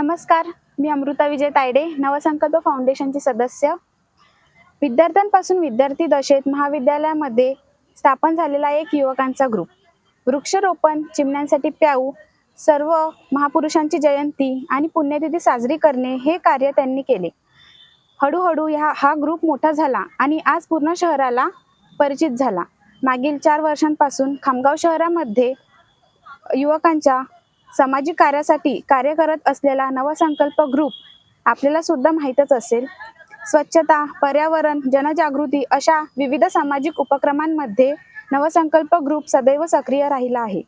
नमस्कार, मी अमृता विजय तायडे, नवसंकल्प फाउंडेशनची सदस्य. विद्यार्थ्यांपासून विद्यार्थी दशेत महाविद्यालयामध्ये स्थापन झालेला एक युवकांचा ग्रुप. वृक्षारोपण, चिमण्यांसाठी प्याऊ, सर्व महापुरुषांची जयंती आणि पुण्यतिथी साजरी करणे हे कार्य त्यांनी केले. हळूहळू हा ग्रुप मोठा झाला आणि आज पूर्ण शहराला परिचित झाला. मागील 4 वर्षांपासून खामगाव शहरामध्ये युवकांच्या सामाजिक कार्यासाठी कार्य करत असलेला नवसंकल्प ग्रुप आपल्याला सुद्धा माहीतच असेल. स्वच्छता, पर्यावरण, जनजागृती अशा विविध सामाजिक उपक्रमांमध्ये नवसंकल्प ग्रुप सदैव सक्रिय राहिला आहे.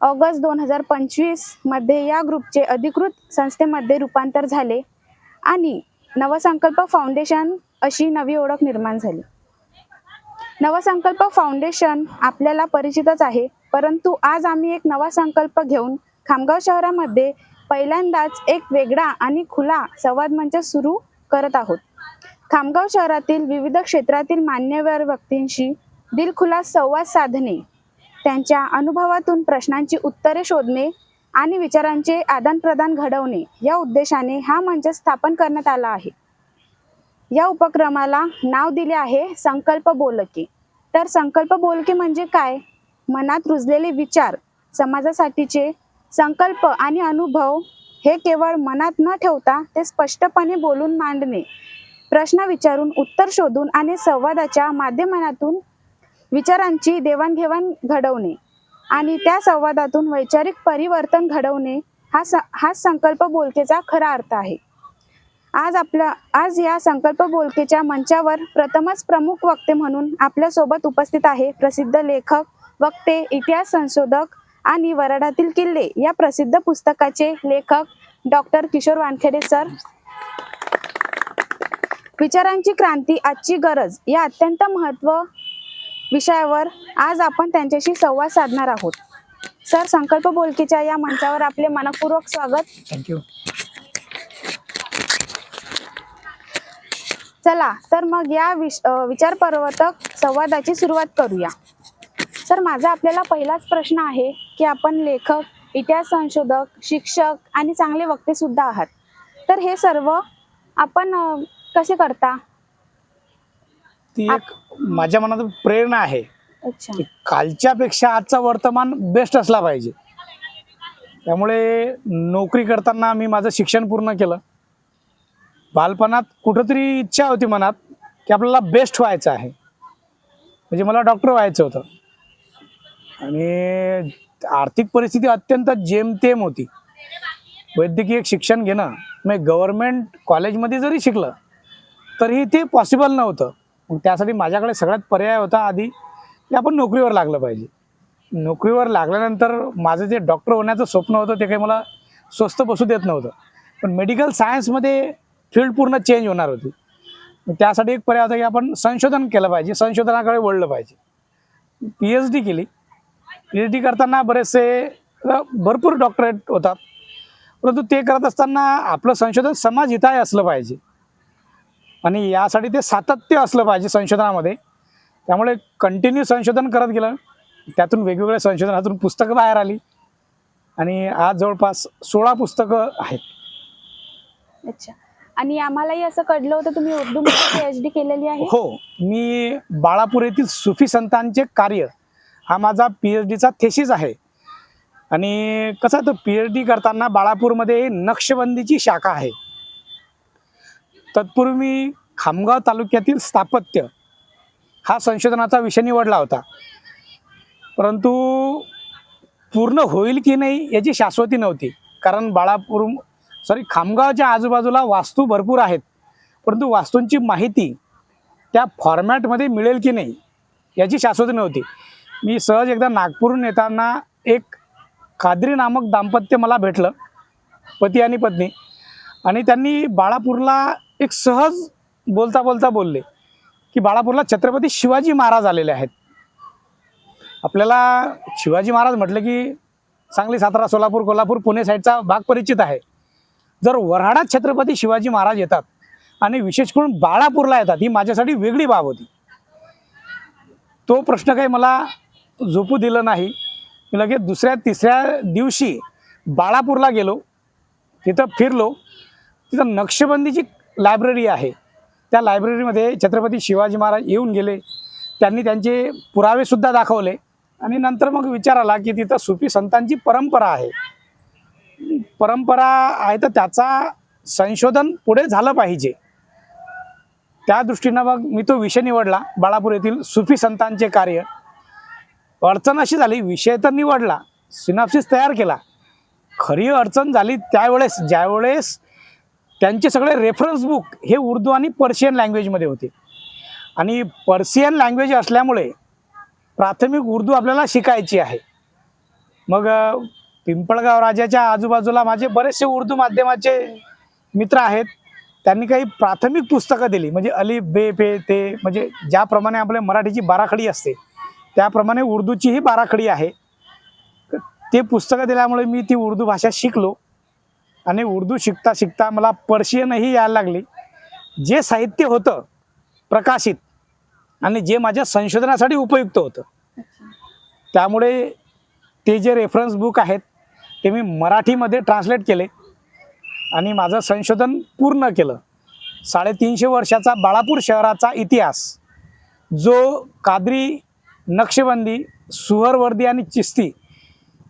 ऑगस्ट 2025 मध्ये या ग्रुपचे अधिकृत संस्थेमध्ये रूपांतर झाले आणि नवसंकल्प फाउंडेशन अशी नवी ओळख निर्माण झाली. नवसंकल्प फाउंडेशन आपल्याला परिचितच आहे, परंतु आज आम्ही एक नवा संकल्प घेऊन खामगाव शहरामध्ये पहिल्यांदाच एक वेगळा आणि खुला संवाद मंच सुरू करत आहोत. खामगाव शहरातील विविध क्षेत्रातील मान्यवर व्यक्तींशी दिलखुलास संवाद साधणे, त्यांच्या अनुभवातून प्रश्नांची उत्तरे शोधणे आणि विचारांचे आदानप्रदान घडवणे या उद्देशाने हा मंच स्थापन करण्यात आला आहे. या उपक्रमाला नाव दिले आहे संकल्प बोलके. तर संकल्प बोलके म्हणजे काय? मनात रुजलेले विचार, समाजासाठीचे संकल्प आणि अनुभव हे केवळ मनात न ठेवता ते स्पष्टपणे बोलून मांडणे, प्रश्न विचारून उत्तर शोधून आणि संवादाच्या माध्यमातून विचारांची देवाणघेवाण घडवणे आणि त्या संवादातून वैचारिक परिवर्तन घडवणे हा संकल्प बोलकेचा खरा अर्थ आहे. आज या संकल्प बोलकेच्या मंचावर प्रथमच प्रमुख वक्ते म्हणून आपल्या सोबत उपस्थित आहे प्रसिद्ध लेखक, वक्ते, इतिहास संशोधक आणि वऱ्हाडातील किल्ले या प्रसिद्ध पुस्तकाचे लेखक डॉक्टर किशोर वानखेडे सर. विचारांची क्रांती, आजची गरज या अत्यंत महत्त्वाच्या विषयावर आज आपण त्यांच्याशी संवाद साधणार आहोत. सर, संकल्प बोलकेच्या या मंचावर आपले मनपूर्वक स्वागत. थँक्यू. चला तर मग या विचारप्रवर्तक संवादाची सुरुवात करूया. सर, माझा आपल्याला पहिलाच प्रश्न आहे की आपण लेखक, इतिहास संशोधक, शिक्षक आणि चांगले वक्ते सुद्धा आहात. तर हे सर्व आपण कसे करता? ती एक माझ्या मनात प्रेरणा आहे. अच्छा. कालच्यापेक्षा आजचा वर्तमान बेस्ट असला पाहिजे. त्यामुळे नोकरी करताना मी माझं शिक्षण पूर्ण केलं. बालपणात कुठंतरी इच्छा होती मनात की आपल्याला बेस्ट व्हायचं आहे, म्हणजे मला डॉक्टर व्हायचं होतं. आणि आर्थिक परिस्थिती अत्यंत जेमतेम होती. वैद्यकीय शिक्षण घेणं म्हणजे गव्हर्नमेंट कॉलेजमध्ये जरी शिकलं तरी ते पॉसिबल नव्हतं. मग त्यासाठी माझ्याकडे सगळ्यात पर्याय होता आधी की आपण नोकरीवर लागलं पाहिजे. नोकरीवर लागल्यानंतर माझं जे डॉक्टर होण्याचं स्वप्न होतं ते काही मला स्वस्त बसू देत नव्हतं. पण मेडिकल सायन्समध्ये फील्ड पूर्ण चेंज होणार होती. त्यासाठी एक पर्याय होता की आपण संशोधन केलं पाहिजे, संशोधनाकडे वळलं पाहिजे. PhD केली. PhD करताना भरपूर डॉक्टरेट होतात, परंतु ते करत असताना आपलं संशोधन समाजहिताय असलं पाहिजे आणि यासाठी ते सातत्य असलं पाहिजे संशोधनामध्ये. त्यामुळे कंटिन्यू संशोधन करत गेलं. त्यातून वेगवेगळ्या संशोधनातून पुस्तकं बाहेर आली आणि आज जवळपास 16 पुस्तकं आहेत. अच्छा. आणि आम्हालाही असं कळलं होतं तुम्ही उर्दूमध्ये PhD केलेली आहे. हो, मी बाळापूर येथील सुफी संतांचे कार्य हा माझा PhDचा थेसिस आहे. आणि कसं तो PhD करताना बाळापूरमध्ये नक्षबंदीची शाखा आहे. तत्पूर्वी मी खामगाव तालुक्यातील स्थापत्य हा संशोधनाचा विषय निवडला होता, परंतु पूर्ण होईल की नाही याची शाश्वती नव्हती. कारण खामगावच्या आजूबाजूला वास्तू भरपूर आहेत, परंतु वास्तूंची माहिती त्या फॉर्मॅटमध्ये मिळेल की नाही याची शाश्वती नव्हती. मी सहज एकदा नागपूरहून येताना एक कादरी नामक दाम्पत्य मला भेटलं, पती आणि पत्नी. आणि त्यांनी बाळापूरला एक सहज बोलता बोलता बोलले की बाळापूरला छत्रपती शिवाजी महाराज आलेले आहेत. आपल्याला शिवाजी महाराज म्हटलं की सांगली, सातारा, सोलापूर, कोल्हापूर, पुणे साईडचा भाग परिचित आहे. जर वऱ्हाडात छत्रपती शिवाजी महाराज येतात आणि विशेष करून बाळापूरला येतात, ही माझ्यासाठी वेगळी बाब होती. तो प्रश्न काही मला झोपू दिलं नाही. मी लगेच दुसऱ्या तिसऱ्या दिवशी बाळापूरला गेलो. तिथं फिरलो. तिथं नक्षबंदीची लायब्ररी आहे. त्या लायब्ररीमध्ये छत्रपती शिवाजी महाराज येऊन गेले. त्यांनी त्यांचे पुरावेसुद्धा दाखवले. आणि नंतर मग विचार आला की तिथं सुफी संतांची परंपरा आहे. परंपरा आहे तर त्याचा संशोधन पुढे झालं पाहिजे. त्या दृष्टीनं मग मी तो विषय निवडला, बाळापूर येथील सुफी संतांचे कार्य. अडचण अशी झाली, विषय तर निवडला, सिनॉप्सिस तयार केला. खरी अडचण झाली त्यावेळेस ज्यावेळेस त्यांचे सगळे रेफरन्स बुक हे उर्दू आणि पर्शियन लँग्वेजमध्ये होते. आणि पर्शियन लँग्वेज असल्यामुळे प्राथमिक उर्दू आपल्याला शिकायची आहे. मग पिंपळगाव राजाच्या आजूबाजूला माझे बरेचसे उर्दू माध्यमाचे मित्र आहेत. त्यांनी काही प्राथमिक पुस्तकं दिली, म्हणजे अलिफ बे पे ते, म्हणजे ज्याप्रमाणे आपल्या मराठीची बाराखडी असते त्याप्रमाणे उर्दूचीही बाराखडी आहे. ते पुस्तकं दिल्यामुळे मी ती उर्दू भाषा शिकलो. आणि उर्दू शिकता शिकता मला पर्शियनही यायला लागली. जे साहित्य होतं प्रकाशित आणि जे माझ्या संशोधनासाठी उपयुक्त होतं, त्यामुळे ते जे रेफरन्स बुक आहेत ते मी मराठीमध्ये ट्रान्सलेट केले आणि माझं संशोधन पूर्ण केलं. 350 वर्षाचा बाळापूर शहराचा इतिहास, जो कादरी, नक्षबंदी, सुहरवर्दी आणि चिस्ती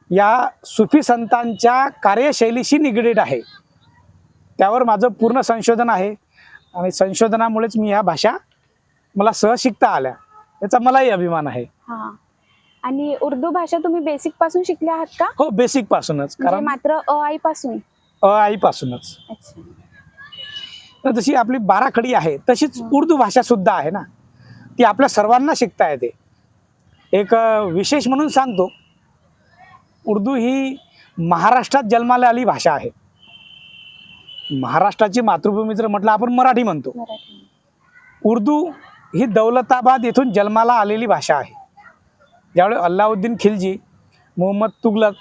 या सुफी संतांच्या कार्यशैलीशी निगडीत आहे, त्यावर माझं पूर्ण संशोधन आहे. आणि संशोधनामुळेच मी ह्या भाषा मला सहज शिकता आल्या, याचा मलाही अभिमान आहे. हा. आणि उर्दू भाषा तुम्ही बेसिक पासून शिकले आहात का? हो, बेसिक पासूनच. म्हणजे कारण मात्र अ आई पासून? आई पासूनच. अच्छा. तर जशी आपली बाराखडी आहे तशीच उर्दू भाषा सुद्धा आहे ना, ती आपल्या सर्वांना शिकता येते. एक विशेष म्हणून सांगतो, उर्दू ही महाराष्ट्रात जन्माला आली भाषा आहे. महाराष्ट्राची मातृभूमी जर म्हटलं आपण मराठी म्हणतो. मराठी. उर्दू ही दौलताबाद येथून जन्माला आलेली भाषा आहे. ज्यावेळी अल्लाउद्दीन खिलजी, मोहम्मद तुगलक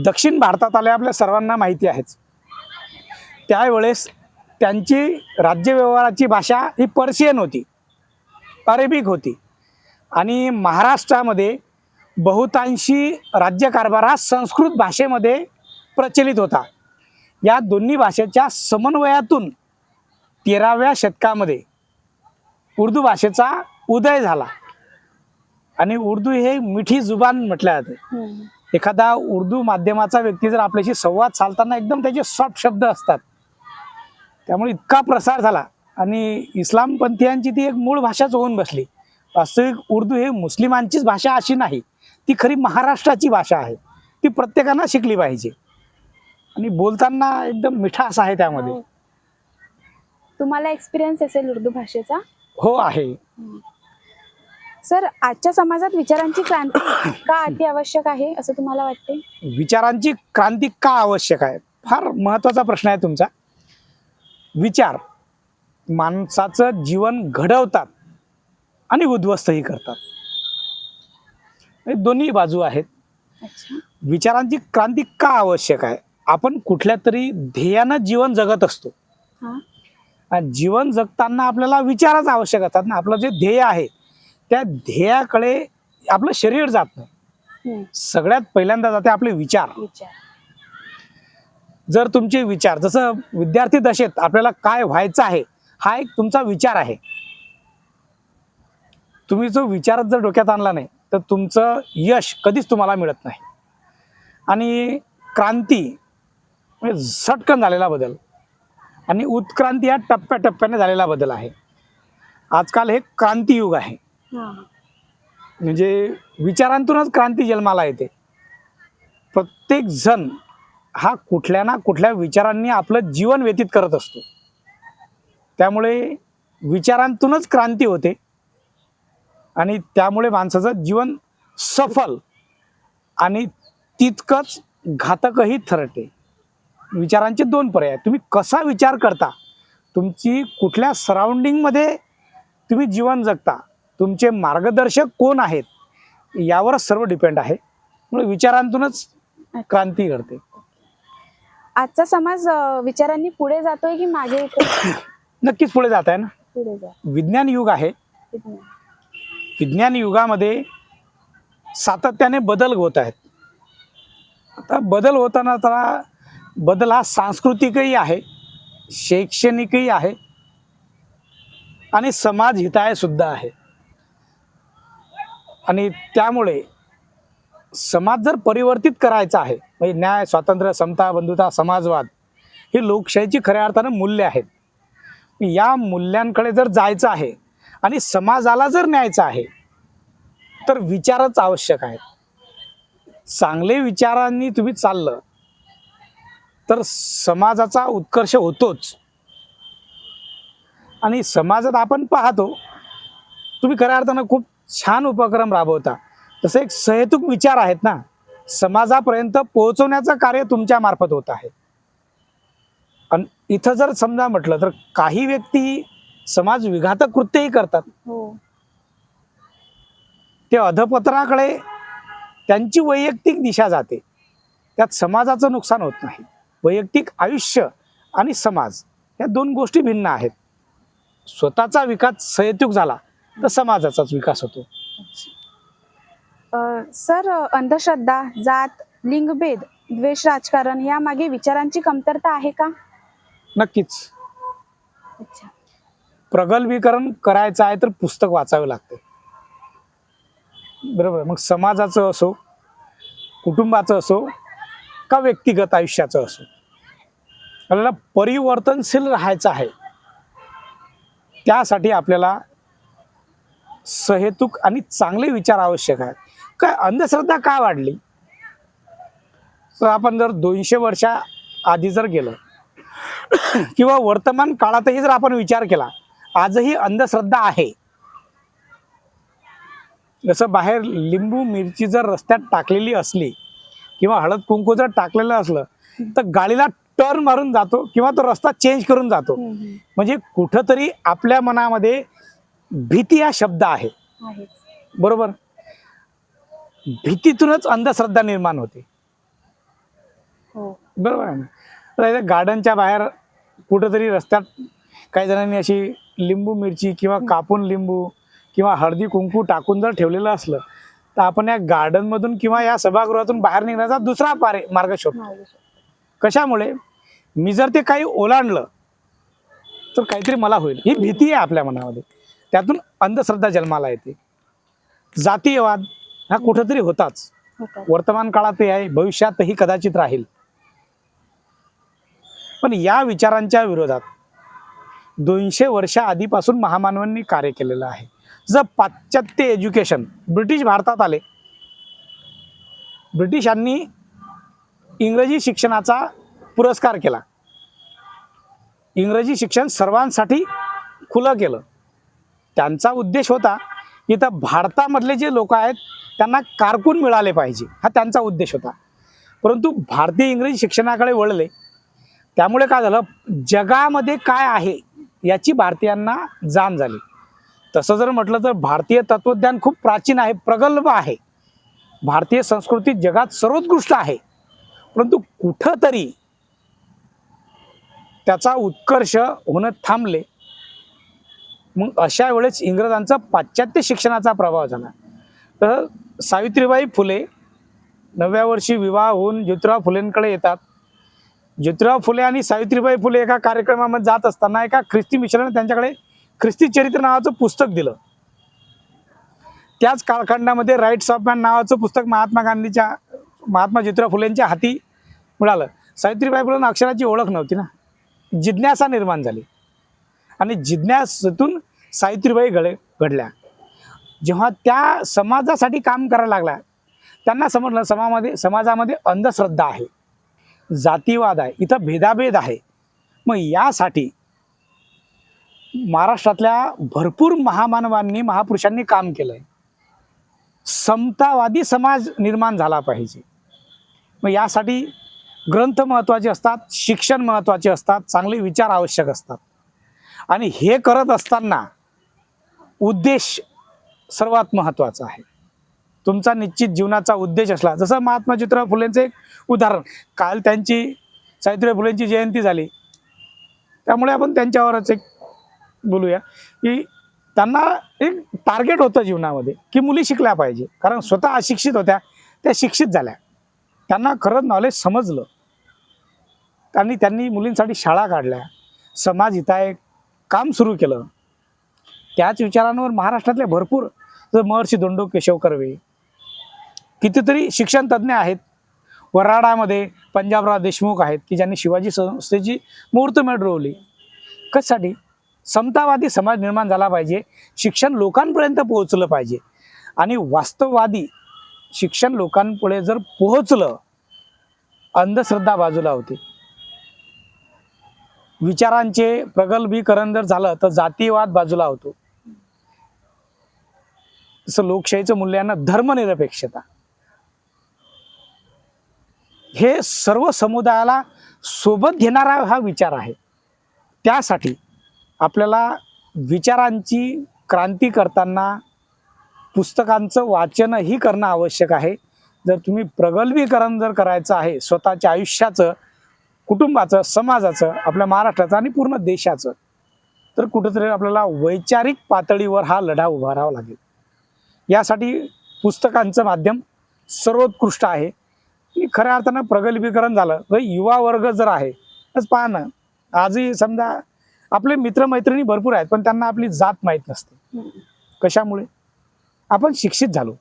दक्षिण भारतात आले आपल्या सर्वांना माहिती आहेच. त्यावेळेस त्यांची राज्यव्यवहाराची भाषा ही पर्शियन होती, अरेबिक होती. आणि महाराष्ट्रामध्ये बहुतांशी राज्यकारभार हा संस्कृत भाषेमध्ये प्रचलित होता. या दोन्ही भाषेच्या समन्वयातून 13व्या शतकामध्ये उर्दू भाषेचा उदय झाला. आणि उर्दू हे मिठी जुबान म्हटलं जाते. एखादा उर्दू माध्यमाचा व्यक्ती जर आपल्याशी संवाद साधताना एकदम त्याचे सॉफ्ट शब्द असतात, त्यामुळे इतका प्रसार झाला. आणि इस्लामपंथीयांची ती एक मूळ भाषाच होऊन बसली. वास्तविक उर्दू हे मुस्लिमांचीच भाषा अशी नाही, ती खरी महाराष्ट्राची भाषा आहे. ती प्रत्येकानं शिकली पाहिजे. आणि बोलताना एकदम मिठास आहे त्यामध्ये. तुम्हाला एक्सपिरियन्स असेल उर्दू भाषेचा? हो, आहे. सर, आजच्या समाजात विचारांची क्रांती का अति आवश्यक आहे असं तुम्हाला वाटते? विचारांची क्रांती का आवश्यक आहे, फार महत्त्वाचा प्रश्न आहे तुमचा. विचार माणसाचं जीवन घडवतात आणि उद्ध्वस्तही करतात. हे दोन्ही बाजू आहेत. अच्छा. विचारांची क्रांती का आवश्यक आहे? आपण कुठल्या तरी ध्येयानं जीवन जगत असतो. हा. आणि जीवन जगताना आपल्याला विचारच आवश्यक असतात ना. आपलं जे ध्येय आहे त्या ध्येयाकडे आपलं शरीर जात नाही. सगळ्यात पहिल्यांदा जाते आपले विचार. जर तुमचे विचार, जसं विद्यार्थी दशेत आपल्याला काय व्हायचं आहे हा एक तुमचा विचार आहे. तुम्ही जो विचारच जर डोक्यात आणला नाही तर तुमचं यश कधीच तुम्हाला मिळत नाही. आणि क्रांती म्हणजे झटकन झालेला बदल, आणि उत्क्रांती हा टप्प्याटप्प्याने झालेला बदल आहे. आजकाल हे क्रांतियुग आहे. म्हणजे विचारांतूनच क्रांती जन्माला येते. प्रत्येक जण हा कुठल्या ना कुठल्या विचारांनी आपलं जीवन व्यतीत करत असतो. त्यामुळे विचारांतूनच क्रांती होते आणि त्यामुळे माणसाचं जीवन सफल आणि तितकंच घातकही ठरते. विचारांचे दोन पर्याय, तुम्ही कसा विचार करता, तुमची कुठल्या सराउंडिंगमध्ये तुम्ही जीवन जगता, तुमचे मार्गदर्शक कोण आहेत, यावरच सर्व डिपेंड आहे. म्हणून विचारांतूनच क्रांती घडते. आजचा समाज विचारांनी पुढे जातोय की मागे येतोय? नक्कीच पुढे जात आहे ना. पुढे जा. विज्ञान युग आहे. विज्ञान युगामध्ये सातत्याने बदल होत आहेत. आता बदल होताना बदल हा सांस्कृतिकही आहे, शैक्षणिकही आहे आणि समाज हिताय सुद्धा आहे. आणि त्यामुळे समाज जर परिवर्तित करायचा आहे, म्हणजे न्याय, स्वातंत्र्य, समता, बंधुता, समाजवाद ही लोकशाहीची खऱ्या अर्थानं मूल्य आहेत. या मूल्यांकडे जर जायचं आहे आणि समाजाला जर न्यायचं आहे तर विचारच आवश्यक आहेत. चांगले विचारांनी तुम्ही चाललं तर समाजाचा उत्कर्ष होतोच. आणि समाजात आपण पाहतो, तुम्ही खऱ्या अर्थानं खूप छान उपक्रम राबवता. तसे एक सहेतुक विचार आहेत ना, समाजापर्यंत पोहोचवण्याचं कार्य तुमच्या मार्फत होत आहे. आणि इथं जर समजा म्हटलं तर काही व्यक्ती समाज विघातक कृत्यही करतात. हो. ते अधपतनाकडे त्यांची वैयक्तिक दिशा जाते, त्यात समाजाचं नुकसान होत नाही. वैयक्तिक आयुष्य आणि समाज या दोन गोष्टी भिन्न आहेत. स्वतःचा विकास सहेतुक झाला तर समाजाचाच विकास होतो. सर, अंधश्रद्धा, जात, लिंगभेद, द्वेष, राजकारण यामागे विचारांची कमतरता आहे का? नक्कीच. अच्छा. प्रगल्भीकरण करायचं आहे तर पुस्तक वाचावे लागते, बरोबर. मग समाजाचं असो, कुटुंबाचं असो का व्यक्तिगत आयुष्याचं असो, आपल्याला परिवर्तनशील राहायचं आहे. त्यासाठी आपल्याला सहेतुक आणि चांगले विचार आवश्यक आहेत. काय अंधश्रद्धा का वाढली? तर आपण जर 200 वर्षा आधी जर गेलं किंवा वर्तमान काळातही जर आपण विचार केला, आजही अंधश्रद्धा आहे. जसं बाहेर लिंबू मिरची जर रस्त्यात टाकलेली असली किंवा हळद कुंकू जर टाकलेलं असलं तर गाडीला टर्न मारून जातो किंवा तो रस्ता चेंज करून जातो. म्हणजे कुठंतरी आपल्या मनामध्ये भीती हा शब्द आहे, बरोबर. भीतीतूनच अंधश्रद्धा निर्माण होते, बरोबर आहे ना. तर गार्डनच्या बाहेर कुठंतरी रस्त्यात काही जणांनी अशी लिंबू मिरची किंवा कापून लिंबू किंवा हळदी कुंकू टाकून जर ठेवलेलं असलं तर आपण या गार्डनमधून किंवा या सभागृहातून बाहेर निघण्याचा दुसरा मार्ग शोधतो. कशामुळे? मी जर ते काही ओलांडलं तर काहीतरी मला होईल, ही भीती आहे आपल्या मनामध्ये. त्यातून अंधश्रद्धा जन्माला येते. जातीयवाद हा कुठंतरी होताच, वर्तमान काळातही आहे, भविष्यातही कदाचित राहील. पण या विचारांच्या विरोधात 200 वर्षा आधीपासून महामानवांनी कार्य केलेलं आहे. जर पाश्चात्य एज्युकेशन, ब्रिटिश भारतात आले, ब्रिटिशांनी इंग्रजी शिक्षणाचा पुरस्कार केला. इंग्रजी शिक्षण सर्वांसाठी खुलं केलं. त्यांचा उद्देश होता इथं भारतामधले जे लोक आहेत त्यांना कारकून मिळाले पाहिजे, हा त्यांचा उद्देश होता. परंतु भारतीय इंग्रजी शिक्षणाकडे वळले, त्यामुळे काय झालं, जगामध्ये काय आहे याची भारतीयांना जाण झाली. तसं जर म्हटलं तर भारतीय तत्वज्ञान खूप प्राचीन आहे, प्रगल्भ आहे. भारतीय संस्कृती जगात सर्वोत्कृष्ट आहे. परंतु कुठंतरी त्याचा उत्कर्ष होणं थांबले. मग अशा वेळेस इंग्रजांचा पाश्चात्य शिक्षणाचा प्रभाव झाला. तर सावित्रीबाई फुले 9व्या वर्षी विवाह होऊन ज्योतिराव फुलेंकडे येतात. ज्योतिराव फुले आणि सावित्रीबाई फुले एका कार्यक्रमामध्ये जात असताना एका ख्रिस्ती मिशनने त्यांच्याकडे ख्रिस्ती चरित्र नावाचं पुस्तक दिलं. त्याच कालखंडामध्ये राईट्स ऑफ मॅन नावाचं पुस्तक महात्मा ज्योतिराव फुलेंच्या हाती मिळालं. सावित्रीबाई फुलेंना अक्षराची ओळख नव्हती ना, जिज्ञासा निर्माण झाली आणि जिज्ञासेतून सावित्रीबाई घडल्या. जेव्हा त्या समाजासाठी काम करायला लागल्या, त्यांना समजलं समाजामध्ये अंधश्रद्धा आहे, जातीवाद आहे, इथं भेदाभेद आहे. मग यासाठी महाराष्ट्रातल्या भरपूर महामानवांनी, महापुरुषांनी काम केलंय. समतावादी समाज निर्माण झाला पाहिजे. मग यासाठी ग्रंथ महत्त्वाचे असतात, शिक्षण महत्त्वाचे असतात, चांगले विचार आवश्यक असतात. आणि हे करत असताना उद्देश सर्वात महत्त्वाचा आहे. तुमचा निश्चित जीवनाचा उद्देश असला, जसं महात्मा ज्योतिराव फुलेंचं एक उदाहरण, काल त्यांची सावित्रीबाई फुलेंची जयंती झाली, त्यामुळे आपण त्यांच्यावरच एक बोलूया की त्यांना एक टार्गेट होतं जीवनामध्ये की मुली शिकल्या पाहिजे. कारण स्वतः अशिक्षित होत्या, त्या शिक्षित झाल्या, त्यांना खरंच नॉलेज समजलं. त्यांनी मुलींसाठी शाळा काढल्या, समाज हिताय काम सुरू केलं. त्याच विचारांवर महाराष्ट्रातले भरपूर महर्षी धोंडो केशव कर्वे, कितीतरी शिक्षण तज्ज्ञ आहेत. वऱ्हाडामध्ये पंजाबराव देशमुख आहेत की ज्यांनी शिवाजी संस्थेची मुहूर्तमेढ रोवली. कशासाठी? समतावादी समाज निर्माण झाला पाहिजे, शिक्षण लोकांपर्यंत पोहोचलं पाहिजे. आणि वास्तववादी शिक्षण लोकांपुढे जर पोहोचलं, अंधश्रद्धा बाजूला होते, विचारांचे प्रगल्भीकरण जर झालं तर जातीयवाद बाजूला होतो. तसं लोकशाहीचं मूल्यानं धर्मनिरपेक्षता हे सर्व समुदायाला सोबत घेणारा हा विचार आहे. त्यासाठी आपल्याला विचारांची क्रांती करताना पुस्तकांचं वाचनही करणं आवश्यक आहे. जर तुम्ही प्रगल्भीकरण जर करायचं आहे स्वतःच्या आयुष्याचं, कुटुंबाचं, समाजाचं, आपल्या महाराष्ट्राचं आणि पूर्ण देशाचं, तर कुठेतरी आपल्याला वैचारिक पातळीवर हा लढा उभारावा लागेल. यासाठी पुस्तकांचं माध्यम सर्वोत्कृष्ट आहे. आणि खऱ्या अर्थानं प्रगल्भीकरण झालं तर युवा वर्ग जर आहे तर पहा ना, आजही समजा आपले मित्रमैत्रिणी भरपूर आहेत पण त्यांना आपली जात माहीत नसते. कशामुळे? आपण शिक्षित झालो,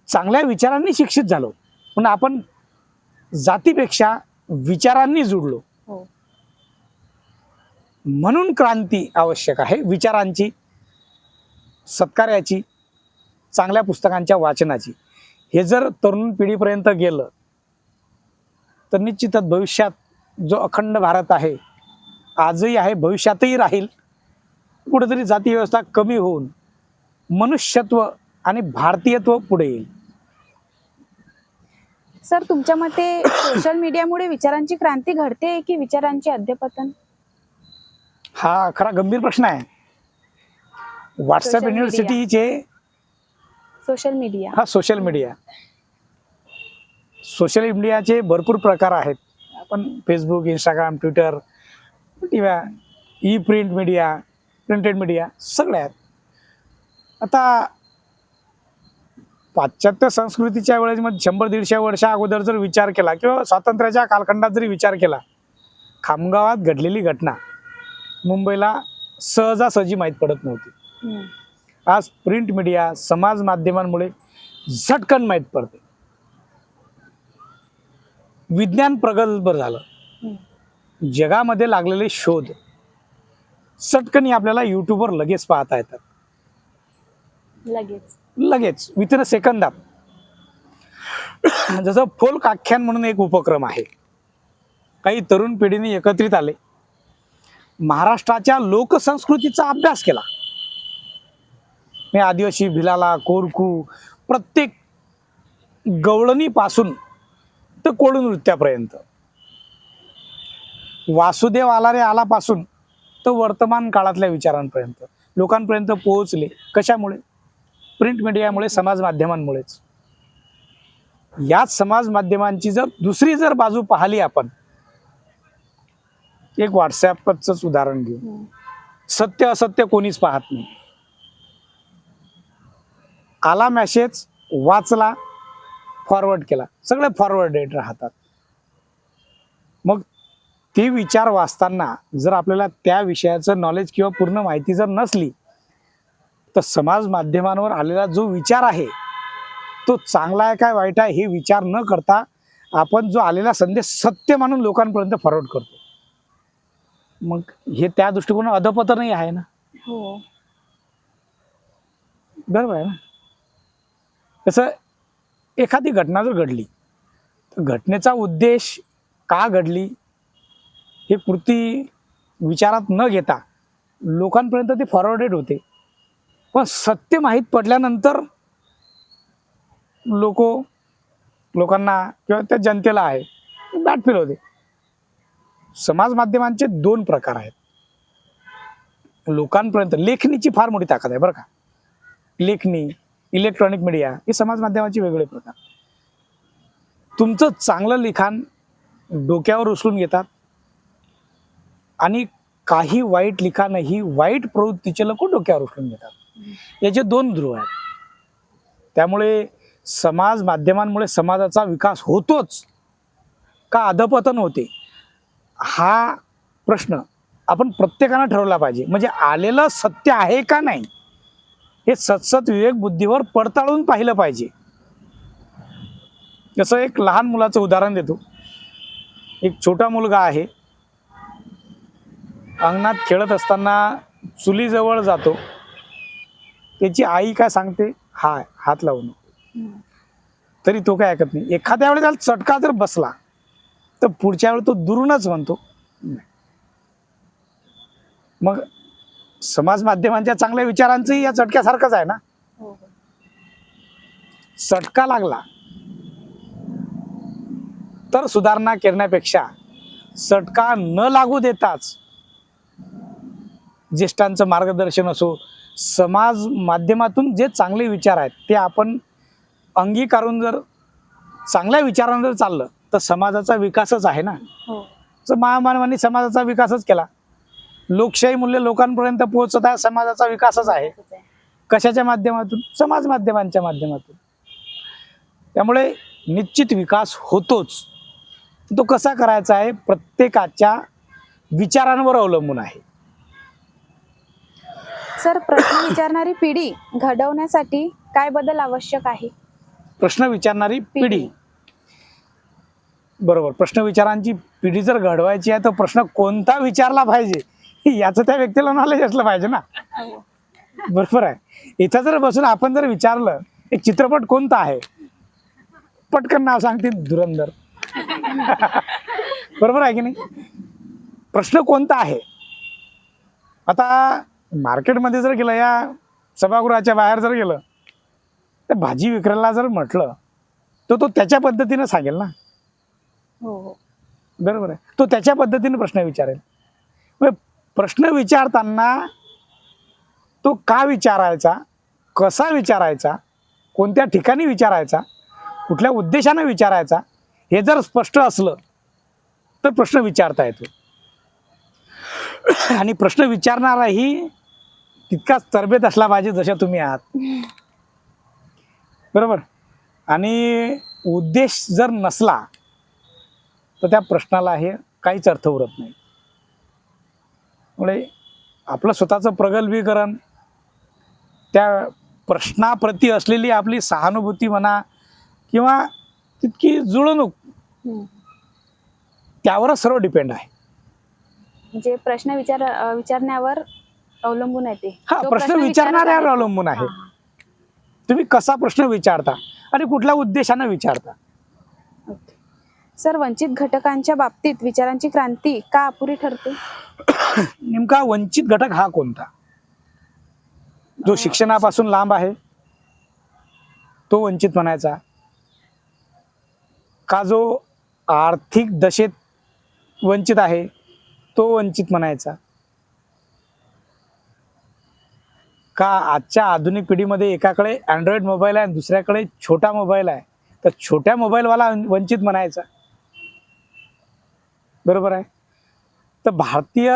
चांगल्या विचारांनी शिक्षित झालो, पण आपण जातीपेक्षा विचारांनी जुडलो. म्हणून क्रांती आवश्यक आहे, विचारांची, सत्कार्याची, चांगल्या पुस्तकांच्या वाचनाची. हे जर तरुण पिढीपर्यंत गेलं तर निश्चितच भविष्यात जो अखंड भारत आहे, आजही आहे, भविष्यातही राहील, कुठेतरी जाती व्यवस्था कमी होऊन मनुष्यत्व आणि भारतीयत्व पुढे येईल. सर, तुमच्या मते सोशल मीडियामुळे विचारांची क्रांती घडते की विचारांचे अधःपतन? हा खरा गंभीर प्रश्न आहे. व्हॉट्सअप युनिव्हर्सिटीचे सोशल मीडिया सोशल मीडियाचे भरपूर प्रकार आहेत. आपण Facebook, Instagram, Twitter, E print media, printed media सगळे आहेत. आता पाश्चात्य संस्कृतीच्या वेळेमध्ये 100-150 वर्षा अगोदर जर विचार केला किंवा स्वातंत्र्याच्या कालखंडात जरी विचार केला, खामगावात घडलेली घटना मुंबईला सहजासहजी माहीत पडत नव्हती. आज प्रिंट मीडिया, समाज माध्यमांमुळे झटकन माहीत पडते. विज्ञान प्रगल्भ झालं, जगामध्ये लागलेले शोध चटकनी आपल्याला यूट्यूबवर लगेच पाहता येतात. लगेच विथिन सेकंदात. जसं फोल्क आख्यान म्हणून एक उपक्रम आहे, काही तरुण पिढीने एकत्रित आले, महाराष्ट्राच्या लोकसंस्कृतीचा अभ्यास केला. आदिवासी, भिलाला, कोरकू, प्रत्येक गवळणीपासून तर कोळी नृत्यापर्यंत, वासुदेव आलारे आलापासून तर वर्तमान काळातल्या विचारांपर्यंत लोकांपर्यंत पोहोचले. कशामुळे? प्रिंट मीडियामुळे, समाज माध्यमांमुळेच. याच समाज माध्यमांची जर दुसरी बाजू पाहिली आपण, एक व्हॉट्सॲपच उदाहरण घेऊ. सत्य असत्य कोणीच पाहत नाही. आला मेसेज, वाचला, फॉरवर्ड केला, सगळे फॉरवर्डेड राहतात. मग ते विचार वाचताना जर आपल्याला त्या विषयाचं नॉलेज किंवा पूर्ण माहिती जर नसली तर समाज माध्यमांवर आलेला जो विचार आहे तो चांगला आहे काय वाईट आहे हे विचार न करता आपण जो आलेला संदेश सत्य मानून लोकांपर्यंत फॉरवर्ड करतो. मग हे त्या दृष्टिकोनातून अधपतनही आहे ना. हो, बरोबर आहे ना. तसं एखादी घटना जर घडली तर घटनेचा उद्देश का घडली हे पुरती विचारात न घेता लोकांपर्यंत ते फॉरवर्डेड होते. पण सत्य माहीत पडल्यानंतर लोकांना किंवा त्या जनतेला आहे बॅड फील होते. समाज माध्यमांचे 2 प्रकार आहेत. लोकांपर्यंत लेखणीची फार मोठी ताकद आहे बरं का. लेखणी, इलेक्ट्रॉनिक मीडिया हे समाज माध्यमाचे वेगळे प्रकार. तुमचं चांगलं लिखाण डोक्यावर उचलून घेतात आणि काही वाईट लिखाणही वाईट प्रवृत्तीचे लोक डोक्यावर उचलून घेतात. याचे 2 ध्रुव आहेत. त्यामुळे समाज माध्यमांमुळे समाजाचा विकास होतोच का अधपतन होते हा प्रश्न आपण प्रत्येकानं ठरवला पाहिजे. म्हणजे आलेलं सत्य आहे का नाही हे सतसत विवेक बुद्धीवर पडताळून पाहिलं पाहिजे. जसं एक लहान मुलाचं उदाहरण देतो. एक छोटा मुलगा आहे, अंगणात खेळत असताना चुलीजवळ जातो. त्याची आई काय सांगते, हात लावू नको. तरी तो काय ऐकत नाही. एखाद्या वेळेस त्याला चटका जर बसला तर पुढच्या वेळी तो दुरूनच म्हणतो नाही. मग समाज माध्यमांच्या चांगल्या विचारांचंही या चटक्यासारखंच आहे ना. चटका लागला तर सुधारणा करण्यापेक्षा चटका न लागू देताच ज्येष्ठांचं मार्गदर्शन असो, समाज माध्यमातून जे चांगले विचार आहेत ते आपण अंगीकारून जर चांगल्या विचारांना जर चाललं तर समाजाचा विकासच आहे ना. तर महामानवांनी समाजाचा विकासच केला. लोकशाही मूल्य लोकांपर्यंत पोहोचत आहे, समाजाचा विकासच आहे. कशाच्या माध्यमातून? समाज माध्यमांच्या माध्यमातून. त्यामुळे निश्चित विकास होतोच. तो कसा करायचा आहे प्रत्येकाच्या विचारांवर अवलंबून आहे. सर, प्रश्न विचारणारी पिढी घडवण्यासाठी काय बदल आवश्यक आहे? प्रश्न विचारणारी पिढी, बरोबर. प्रश्न विचारांची पिढी जर घडवायची आहे तर प्रश्न कोणता विचारला पाहिजे याचं त्या व्यक्तीला नॉलेज असलं पाहिजे ना. बरोबर आहे. इथं जर बसून आपण जर विचारलं एक चित्रपट कोणता आहे, पटकन नाव सांगतील, धुरंधर. बरोबर आहे की नाही. प्रश्न कोणता आहे. आता मार्केटमध्ये जर गेलं, या सभागृहाच्या बाहेर जर गेलं तर भाजी विक्रेला जर म्हटलं तर तो त्याच्या पद्धतीनं सांगेल ना. बरोबर आहे. तो त्याच्या पद्धतीने प्रश्न विचारेल. प्रश्न विचारताना तो का विचारायचा, कसा विचारायचा, कोणत्या ठिकाणी विचारायचा, कुठल्या उद्देशाने विचारायचा हे जर स्पष्ट असलं तर प्रश्न विचारता येतो. आणि प्रश्न विचारणाराही तितकाच तरबेत असला पाहिजे जशा तुम्ही आहात. बरोबर. आणि उद्देश जर नसला तर त्या प्रश्नाला हे काहीच अर्थ उरत नाही. त्यामुळे आपलं स्वतःचं प्रगल्भीकरण, त्या प्रश्नाप्रती असलेली आपली सहानुभूती म्हणा किंवा तितकी जुळवणूक, त्यावरच सर्व डिपेंड आहे. म्हणजे प्रश्न विचारण्यावर अवलंबून आहे ते. हा, प्रश्न विचारणाऱ्यावर अवलंबून आहे. तुम्ही कसा प्रश्न विचारता आणि कुठल्या उद्देशाने विचारता. सर, वंचित घटकांच्या बाबतीत विचारांची क्रांती का अपुरी ठरते? नेमका वंचित घटक हा कोणता? जो शिक्षणापासून लांब आहे तो वंचित म्हणायचा का? जो आर्थिक दशेत वंचित आहे तो वंचित म्हणायचा का? आजच्या आधुनिक पिढीमध्ये एकाकडे अँड्रॉइड मोबाईल आहे, दुसऱ्याकडे छोटा मोबाईल आहे, तर छोट्या मोबाईलवाला वंचित म्हणायचा. बरोबर आहे. तर भारतीय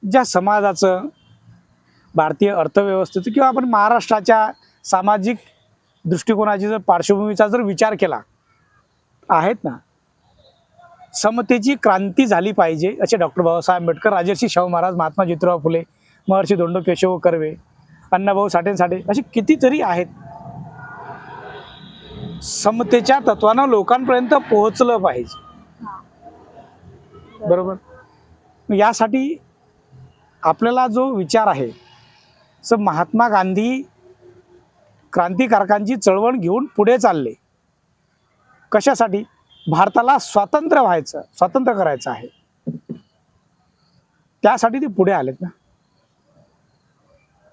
ज्या समाजाचं, भारतीय अर्थव्यवस्थेचं किंवा आपण महाराष्ट्राच्या सामाजिक दृष्टिकोनाची जर पार्श्वभूमीचा जर विचार केला आहेत ना, समतेची क्रांती झाली पाहिजे असे डॉक्टर बाबासाहेब आंबेडकर, राजर्षी शाहू महाराज, महात्मा ज्योतिराव फुले, महर्षी धोंडो केशव कर्वे, अण्णाभाऊ साठे असे कितीतरी आहेत. समतेच्या तत्वानं लोकांपर्यंत पोहोचलं पाहिजे. बरोबर. यासाठी आपल्याला जो विचार आहे, महात्मा गांधी क्रांतिकारकांची चळवळ घेऊन पुढे चालले. कशासाठी? भारताला स्वातंत्र्य व्हायचं, स्वातंत्र्य करायचं आहे, त्यासाठी ते पुढे आलेत ना.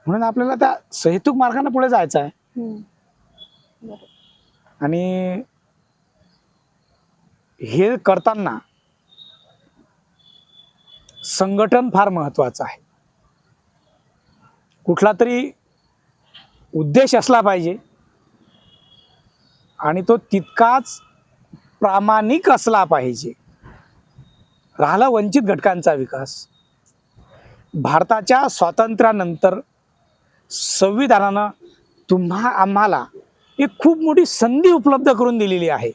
म्हणून आपल्याला त्या सहेतुक मार्गाने पुढे जायचं आहे. आणि हे करताना संघटन फार महत्वाचं आहे. कुठला तरी उद्देश असला पाहिजे आणि तो तितकाच प्रामाणिक असला पाहिजे. राहिला वंचित घटकांचा विकास. भारताच्या स्वातंत्र्यानंतर संविधानानं आम्हाला एक खूप मोठी संधी उपलब्ध करून दिलेली आहे.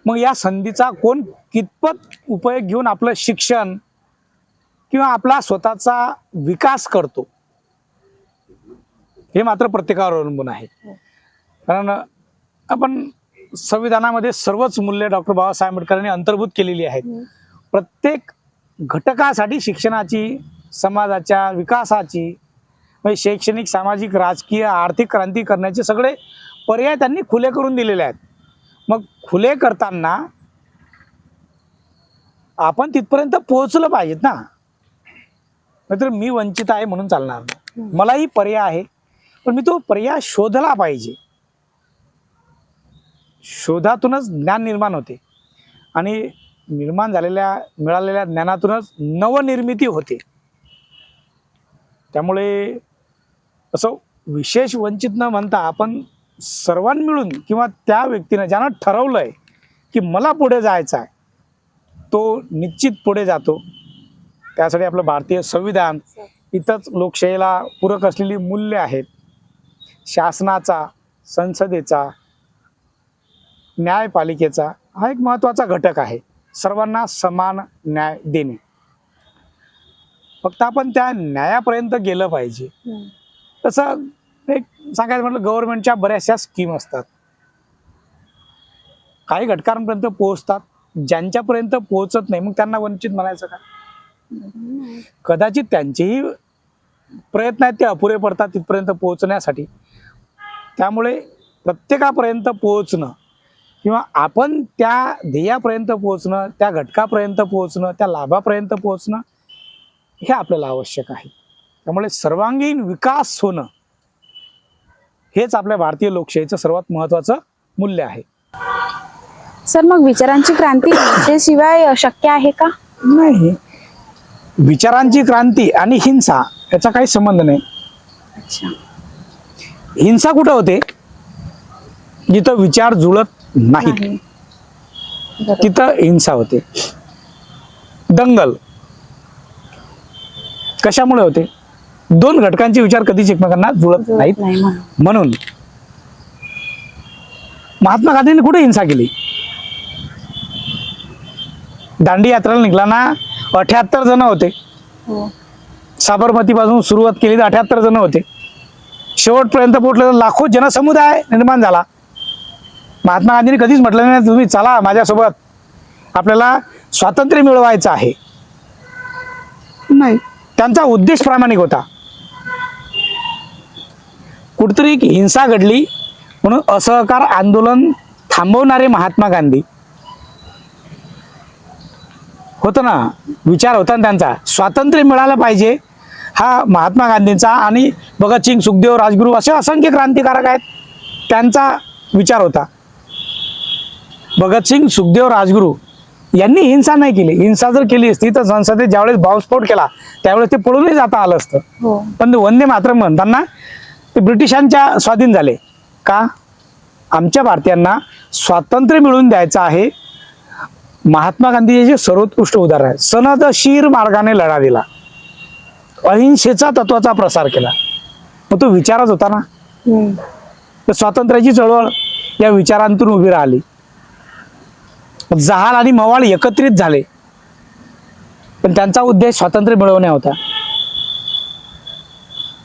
मग या संधीचा कोण कितपत उपयोग घेऊन आपलं शिक्षण किंवा आपला स्वतःचा विकास करतो हे मात्र प्रत्येकावर अवलंबून आहे. कारण आपण संविधानामध्ये सर्वच मूल्ये डॉक्टर बाबासाहेब आंबेडकरांनी अंतर्भूत केलेली आहेत. प्रत्येक घटकासाठी शिक्षणाची, समाजाच्या विकासाची, म्हणजे शैक्षणिक, सामाजिक, राजकीय, आर्थिक क्रांती करण्याचे सगळे पर्याय त्यांनी खुले करून दिलेले आहेत. मग खुले करताना आपण तिथपर्यंत पोहोचलं पाहिजेत ना. नाहीतर मी वंचित आहे म्हणून चालणार नाही. मलाही पर्याय आहे, पण मी तो पर्याय शोधला पाहिजे. शोधातूनच ज्ञान निर्माण होते आणि निर्माण झालेल्या, मिळालेल्या ज्ञानातूनच नवनिर्मिती होते. त्यामुळे असं विशेष वंचित न म्हणता आपण सर्वांनी मिळून किंवा त्या व्यक्तीनं ज्यानं ठरवलंय की मला पुढे जायचं आहे तो निश्चित पुढे जातो. त्यासाठी आपलं भारतीय संविधान, इथंच लोकशाहीला पूरक असलेली मूल्य आहेत. शासनाचा, संसदेचा, न्यायपालिकेचा हा एक महत्त्वाचा घटक आहे. सर्वांना समान न्याय देणे. फक्त आपण त्या न्यायापर्यंत गेलं पाहिजे. तसं एक सांगायचं म्हटलं, गव्हर्नमेंटच्या बऱ्याचशा स्कीम असतात, काही घटकांपर्यंत पोहोचतात, ज्यांच्यापर्यंत पोहोचत नाही मग त्यांना वंचित म्हणायचं का? कदाचित त्यांचेही प्रयत्न आहेत ते अपुरे पडतात तिथपर्यंत पोहोचण्यासाठी. त्यामुळे प्रत्येकापर्यंत पोहोचणं किंवा आपण त्या ध्येयापर्यंत पोहोचणं, त्या घटकापर्यंत पोहोचणं, त्या लाभापर्यंत पोहोचणं हे आपल्याला आवश्यक आहे. त्यामुळे सर्वांगीण विकास होणं हेच आपल्या भारतीय लोकशाहीचं सर्वात महत्त्वाचं मूल्य आहे. सर, मग विचारांची क्रांती हिंसेशिवाय शक्य आहे का? नाही, विचारांची क्रांती आणि हिंसा याचा काही संबंध नाही. अच्छा. हिंसा कुठं होते? जिथं विचार जुळत नाहीत नाही. बरोबर. तिथं हिंसा होते. दंगल कशामुळे होते? दोन घटकांचे विचार कधीच एकमेकांना जुळत नाहीत नाही म्हणून. महात्मा गांधींनी कुठे हिंसा केली? दांडी यात्रेला निघाला 78 जण होते. हो. साबरमती पासून सुरुवात केली तर 78 जण होते. शेवटपर्यंत पोहोचले तर लाखो जनसमुदाय निर्माण झाला. महात्मा गांधींनी कधीच म्हटलं नाही तुम्ही चला माझ्यासोबत, आपल्याला स्वातंत्र्य मिळवायचं आहे. नाही, त्यांचा उद्देश प्रामाणिक होता. कुठतरी एक हिंसा घडली म्हणून असहकार आंदोलन थांबवणारे महात्मा गांधी होतं ना, विचार होता ना त्यांचा. स्वातंत्र्य मिळालं पाहिजे हा महात्मा गांधींचा आणि भगतसिंग, सुखदेव, राजगुरू असे असंख्य क्रांतिकारक आहेत त्यांचा विचार होता. भगतसिंग, सुखदेव, राजगुरू यांनी हिंसा नाही केली. हिंसा जर केली असती तर संसदेत ज्यावेळेस बॉम्बस्फोट केला त्यावेळेस ते पळूनही जाता आलं असतं. हो. पण ते वंदे मातरम म्हणताना ते ब्रिटिशांच्या स्वाधीन झाले का? आमच्या भारतीयांना स्वातंत्र्य मिळवून द्यायचं आहे. महात्मा गांधीचे सर्वोत्कृष्ट उदाहरण आहे. सनदशीर मार्गाने लढा दिला, अहिंसेचा तत्वाचा प्रसार केला. मग तो विचारच होता ना. तर स्वातंत्र्याची चळवळ या विचारांतून उभी राहिली. जहाल आणि मवाळ एकत्रित झाले पण त्यांचा उद्देश स्वातंत्र्य मिळवणे होता.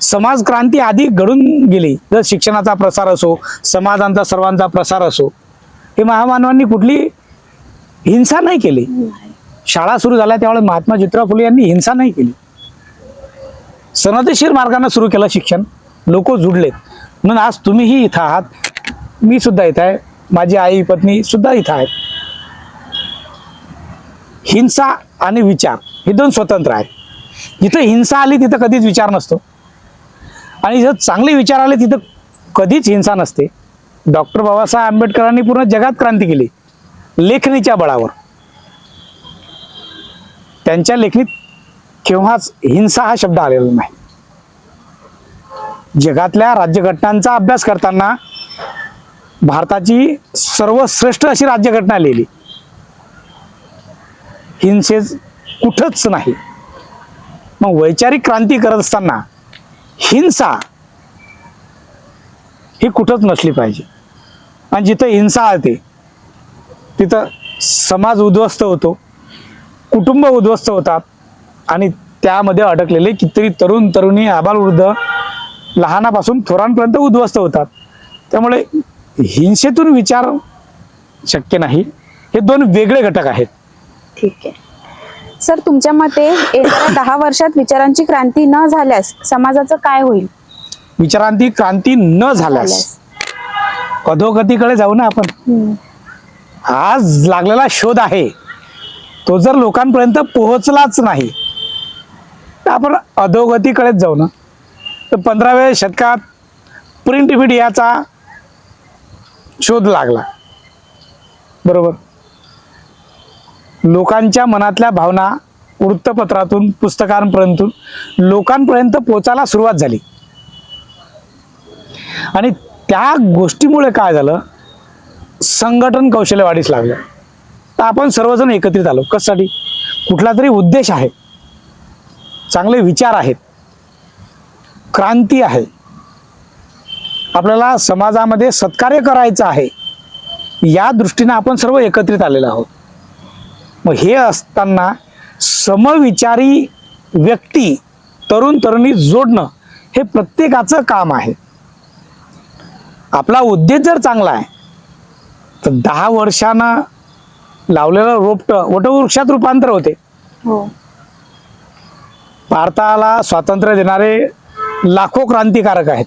समाज क्रांती आधी घडून गेली. जर शिक्षणाचा प्रसार असो, समाजांचा सर्वांचा प्रसार असो, हे महामानवांनी कुठली हिंसा नाही केली. शाळा सुरू झाल्या त्यावेळेस महात्मा ज्योतिराव फुले यांनी हिंसा नाही केली. सनदशीर मार्गाने सुरू केलं शिक्षण. लोक जुडलेत म्हणून आज तुम्हीही इथं आहात, मी सुद्धा इथं आहे, माझी आई पत्नी सुद्धा इथं आहेत. हिंसा आणि विचार हे दोन स्वतंत्र आहेत. जिथं हिंसा आली तिथं कधीच विचार नसतो आणि जर चांगले विचार आले तिथं कधीच हिंसा नसते. डॉक्टर बाबासाहेब आंबेडकरांनी पूर्ण जगात क्रांती केली लेखणीच्या बळावर. त्यांच्या लेखणीत केव्हाच हिंसा हा शब्द आलेला नाही. जगातल्या राज्यघटनांचा अभ्यास करताना भारताची सर्वश्रेष्ठ अशी राज्यघटना लिहिली. हिंसेच कुठंच नाही. मग वैचारिक क्रांती करत असताना हिंसा ही कुठंच नसली पाहिजे. आणि जिथं हिंसा आळते तिथं समाज उद्ध्वस्त होतो, कुटुंब उद्ध्वस्त होतात आणि त्यामध्ये अडकलेले कितीतरी तरुण तरुणी आबालवृद्ध लहानापासून थोरांपर्यंत उद्ध्वस्त होतात. त्यामुळे हिंसेतून विचार शक्य नाही. हे दोन वेगळे घटक आहेत. ठीक आहे सर, तुमच्या मते येणाऱ्या 10 वर्षात विचारांची क्रांती न झाल्यास समाजाचं काय होईल? विचारांची क्रांती न झाल्यास अधोगतीकडे जाऊ ना आपण. आज लागलेला शोध आहे तो जर लोकांपर्यंत पोहोचलाच नाही तर आपण अधोगतीकडेच जाऊ ना. तर 15व्या शतकात प्रिंट मीडियाचा शोध लागला, बरोबर. लोकांच्या मनातल्या भावना वृत्तपत्रातून पुस्तकांपर्यंत लोकांपर्यंत पोचायला सुरुवात झाली आणि त्या गोष्टीमुळे काय झालं, संघटन कौशल्य वाढीस लागलं. तर आपण सर्वजण एकत्रित आलो कशासाठी? कुठला तरी उद्देश आहे, चांगले विचार आहेत, क्रांती आहे, आपल्याला समाजामध्ये सत्कार्य करायचं आहे, या दृष्टीने आपण सर्व एकत्रित आलेलो आहोत. मग हे असताना समविचारी व्यक्ती तरुण तरुणी जोडणं हे प्रत्येकाचं काम आहे. आपला उद्देश जर चांगला आहे तर 10 वर्षानं लावलेलं रोपटं वटवृक्षात रूपांतर होते. हो. भारताला स्वातंत्र्य देणारे लाखो क्रांतिकारक आहेत.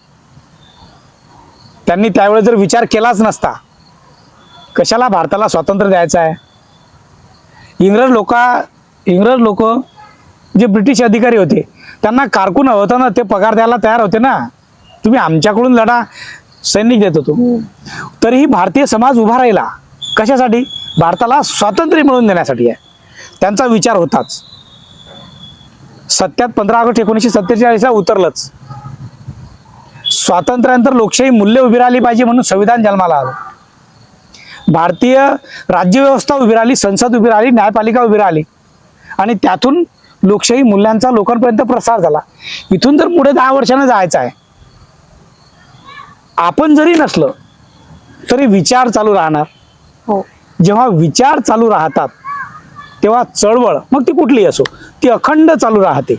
त्यांनी त्यावेळेस जर विचार केलाच नसता, कशाला भारताला स्वातंत्र्य द्यायचं आहे. इंग्रज लोक जे ब्रिटिश अधिकारी होते त्यांना कारकून होतं ना, ते पगार द्यायला तयार होते ना. तुम्ही आमच्याकडून लढा, सैनिक देत होतो. तरीही भारतीय समाज उभा राहिला कशासाठी? भारताला स्वातंत्र्य मिळवून देण्यासाठी आहे. त्यांचा विचार होताच. सत्यात 15 ऑगस्ट 1947 उतरलंच. स्वातंत्र्यानंतर लोकशाही मूल्य उभी राहिली पाहिजे म्हणून संविधान जन्माला आलं. भारतीय राज्यव्यवस्था उभी राहिली, संसद उभी राहिली, न्यायपालिका उभी राहिली आणि त्यातून लोकशाही मूल्यांचा लोकांपर्यंत प्रसार झाला. इथून जर पुढे 10 वर्षांना जायचं आहे, आपण जरी नसलं तरी विचार चालू राहणार. हो. जेव्हा विचार चालू राहतात तेव्हा चळवळ, मग ती कुठलीही असो, ती अखंड चालू राहते.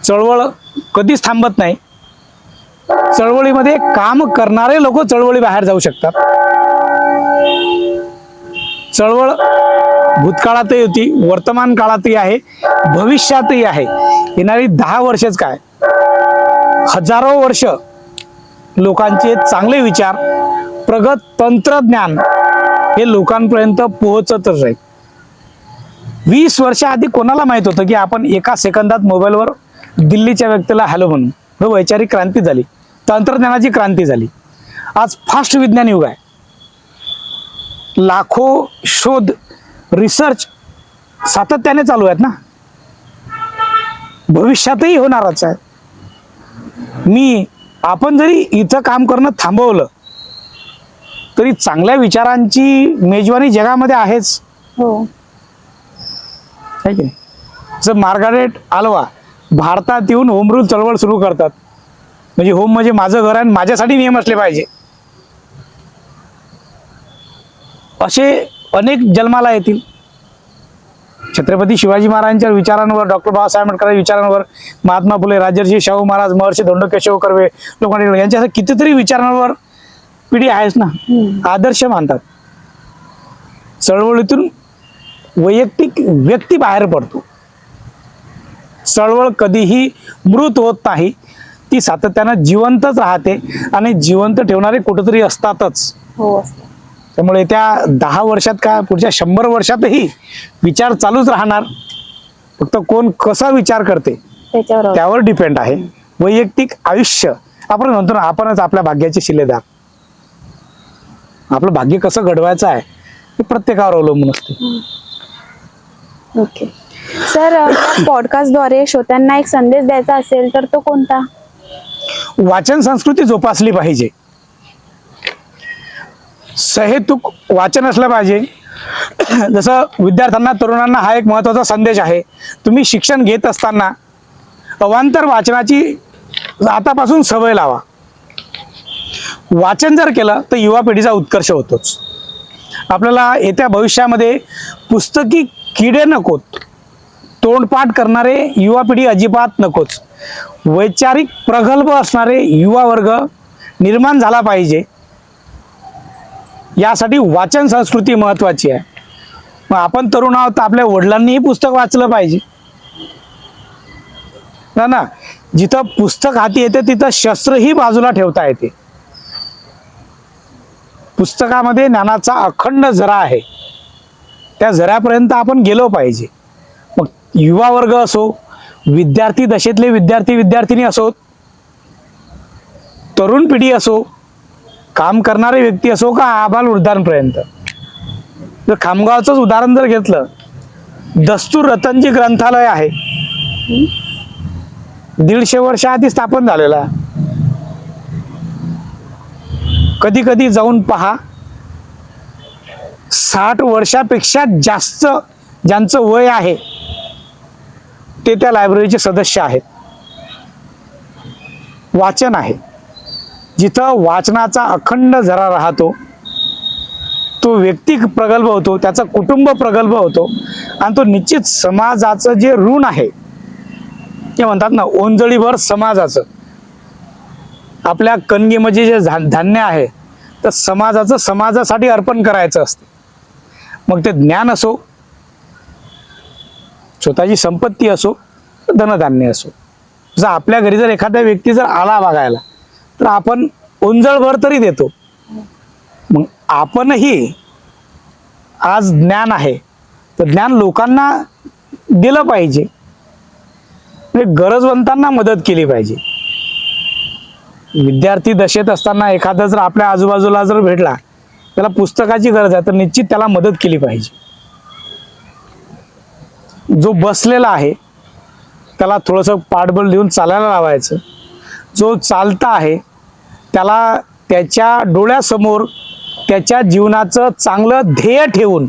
चळवळ कधीच थांबत नाही. चळवळीमध्ये काम करणारे लोक चळवळी बाहेर जाऊ शकतात. चळवळ भूतकाळातही होती, वर्तमान काळातही आहे, भविष्यातही आहे. येणारी 10 वर्षच काय, हजारो वर्ष लोकांचे चांगले विचार, प्रगत तंत्रज्ञान हे लोकांपर्यंत पोहोचतच राहील. 20 वर्ष आधी कोणाला माहित होतं की आपण एका सेकंदात मोबाईलवर दिल्लीच्या व्यक्तीला हॅलो म्हणून? वैचारिक क्रांती झाली, तंत्रज्ञानाची क्रांती झाली. आज फास्ट विज्ञान युग आहे. लाखो शोध, रिसर्च सातत्याने चालू आहेत ना. भविष्यातही होणारच आहे. आपण जरी इथं काम करणं थांबवलं तरी चांगल्या विचारांची मेजवानी जगामध्ये आहेच. हो. आहे की नाही? जर मार्गारेट आल्वा भारतात येऊन होम रूल चळवळ सुरू करतात, म्हणजे होम म्हणजे माझं घर आहे, माझ्यासाठी नियम असले पाहिजे, असे अनेक जन्माला येतील. छत्रपती शिवाजी महाराजांच्या विचारांवर, डॉक्टर बाबासाहेब आंबेडकरांच्या विचारांवर, महात्मा फुले, राजर्षी शाहू महाराज, महर्षी धोंडो केशव कर्वे, लोखंडे टिळक यांच्या कितीतरी विचारांवर पिढी आहेच ना, आदर्श मानतात. चळवळीतून वैयक्तिक व्यक्ती बाहेर पडतो. चळवळ कधीही मृत होत नाही, ती सातत्यानं जिवंतच राहते आणि जिवंत ठेवणारे कुठेतरी असतातच. हो. त्यामुळे त्या 10 वर्षात का पुढच्या 100 वर्षातही विचार चालूच राहणार. फक्त कोण कसा विचार करते त्यावर डिपेंड आहे. वैयक्तिक आयुष्य आपण म्हणतो ना, आपणच आपल्या भाग्याचे शिलेदार. आपलं भाग्य कसं घडवायचं आहे हे प्रत्येकावर अवलंबून असते. ओके सर, पॉडकास्टद्वारे श्रोत्यांना एक संदेश द्यायचा असेल तर तो कोणता? वाचन संस्कृती जोपासली पाहिजे. सहेतुक वाचन असलं पाहिजे. जसं विद्यार्थ्यांना, तरुणांना हा एक महत्त्वाचा संदेश आहे. तुम्ही शिक्षण घेत असताना अवांतर वाचनाची आतापासून सवय लावा. वाचन जर केलं तर युवा पिढीचा उत्कर्ष होतोच. आपल्याला येत्या भविष्यामध्ये पुस्तकी किडे नकोत, तोंडपाठ करणारे युवा पिढी अजिबात नकोच. वैचारिक प्रगल्भ असणारे युवा वर्ग निर्माण झाला पाहिजे. यासाठी वाचन संस्कृती महत्त्वाची आहे. मग आपण तरुण आहोत तर आपल्या वडिलांनीही पुस्तक वाचलं पाहिजे ना. जिथं पुस्तक हाती येते तिथं शस्त्रही बाजूला ठेवता येते. पुस्तकामध्ये ज्ञानाचा अखंड झरा आहे, त्या झऱ्यापर्यंत आपण गेलो पाहिजे. मग युवा वर्ग असो, विद्यार्थी दशेतले विद्यार्थी विद्यार्थिनी असोत, तरुण पिढी असो, काम करणारे व्यक्ती असो का आबाल वृद्धांपर्यंत. जर खामगावचंच उदाहरण जर घेतलं, दस्तूर रतनजी ग्रंथालय आहे, 150 वर्ष आधी स्थापन झालेला. कधी कधी जाऊन पहा, 60 वर्षापेक्षा जास्त ज्यांचं वय आहे ते त्या लायब्ररीचे सदस्य आहेत. वाचन आहे, जिथं वाचनाचा अखंड झरा राहतो, तो व्यक्ती प्रगल्भ होतो, त्याचा कुटुंब प्रगल्भ होतो आणि तो निश्चित समाजाचं जे ऋण आहे ते म्हणतात ना, ओंजळीभर समाजाचं. आपल्या कणगीमध्ये जे धान्य आहे तर समाजाचं समाजासाठी अर्पण करायचं असते. मग ते ज्ञान असो, स्वतःची संपत्ती असो, धनधान्य असो. जर आपल्या घरी जर एखादा व्यक्ती जर आला बघायला तर आपण ओंजळभर तरी देतो. मग आपणही आज ज्ञान आहे तर ज्ञान लोकांना दिलं पाहिजे, गरजवंतांना मदत केली पाहिजे. विद्यार्थी दशेत असताना एखादा जर आपल्या आजूबाजूला जर भेटला, त्याला पुस्तकाची गरज आहे तर निश्चित त्याला मदत केली पाहिजे. जो बसलेला आहे त्याला थोडंसं पाठबळ देऊन चालायला लावायचं. जो चालता आहे त्याला त्याच्या डोळ्यासमोर त्याच्या जीवनाचं चांगलं ध्येय ठेवून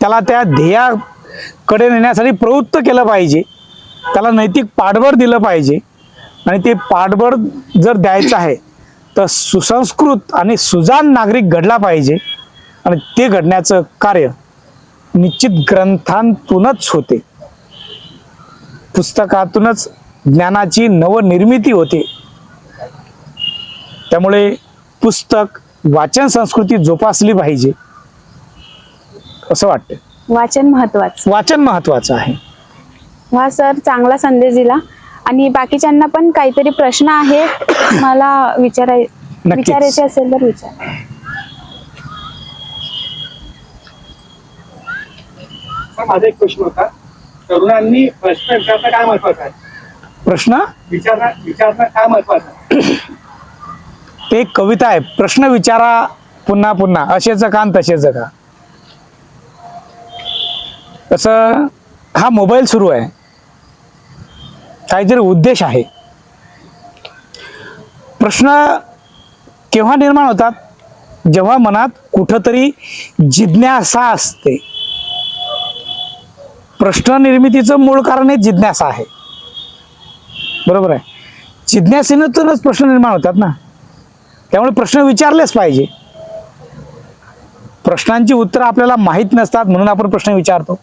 त्याला त्या ध्येयाकडे नेण्यासाठी प्रवृत्त केलं पाहिजे. त्याला नैतिक पाठबळ दिलं पाहिजे. आणि ते पाठबळ जर द्यायचं आहे तर सुसंस्कृत आणि सुजाण नागरिक घडला पाहिजे. आणि ते घडण्याचं कार्य निश्चित ग्रंथांतूनच होते, पुस्तकातूनच ज्ञानाची नवनिर्मिती होते. त्यामुळे पुस्तक वाचन संस्कृती जोपासली पाहिजे असं वाटतं. वाचन महत्वाचं. वाचन महत्वाचं आहे. वा सर, चांगला संदेश दिला. आणि बाकीच्यांना पण काहीतरी प्रश्न आहे मला विचारायचे असेल तर विचार. माझा एक प्रश्न होता, तरुणांनी प्रश्न विचारणं काय महत्वाचं आहे? प्रश्न विचारणं काय महत्वाचं आहे? ते एक कविता आहे, प्रश्न विचारा पुन्हा पुन्हा, असेच का आणि तसेच का. तसं हा मोबाईल सुरू आहे, काहीतरी उद्देश आहे. प्रश्न केव्हा निर्माण होतात? जेव्हा मनात कुठंतरी जिज्ञासा असते. प्रश्न निर्मितीचं मूळ कारण हे जिज्ञासा आहे, बरोबर आहे. जिज्ञासेतूनच प्रश्न निर्माण होतात ना. त्यामुळे प्रश्न विचारलेच पाहिजे. प्रश्नांची उत्तरं आपल्याला माहीत नसतात म्हणून आपण प्रश्न विचारतो.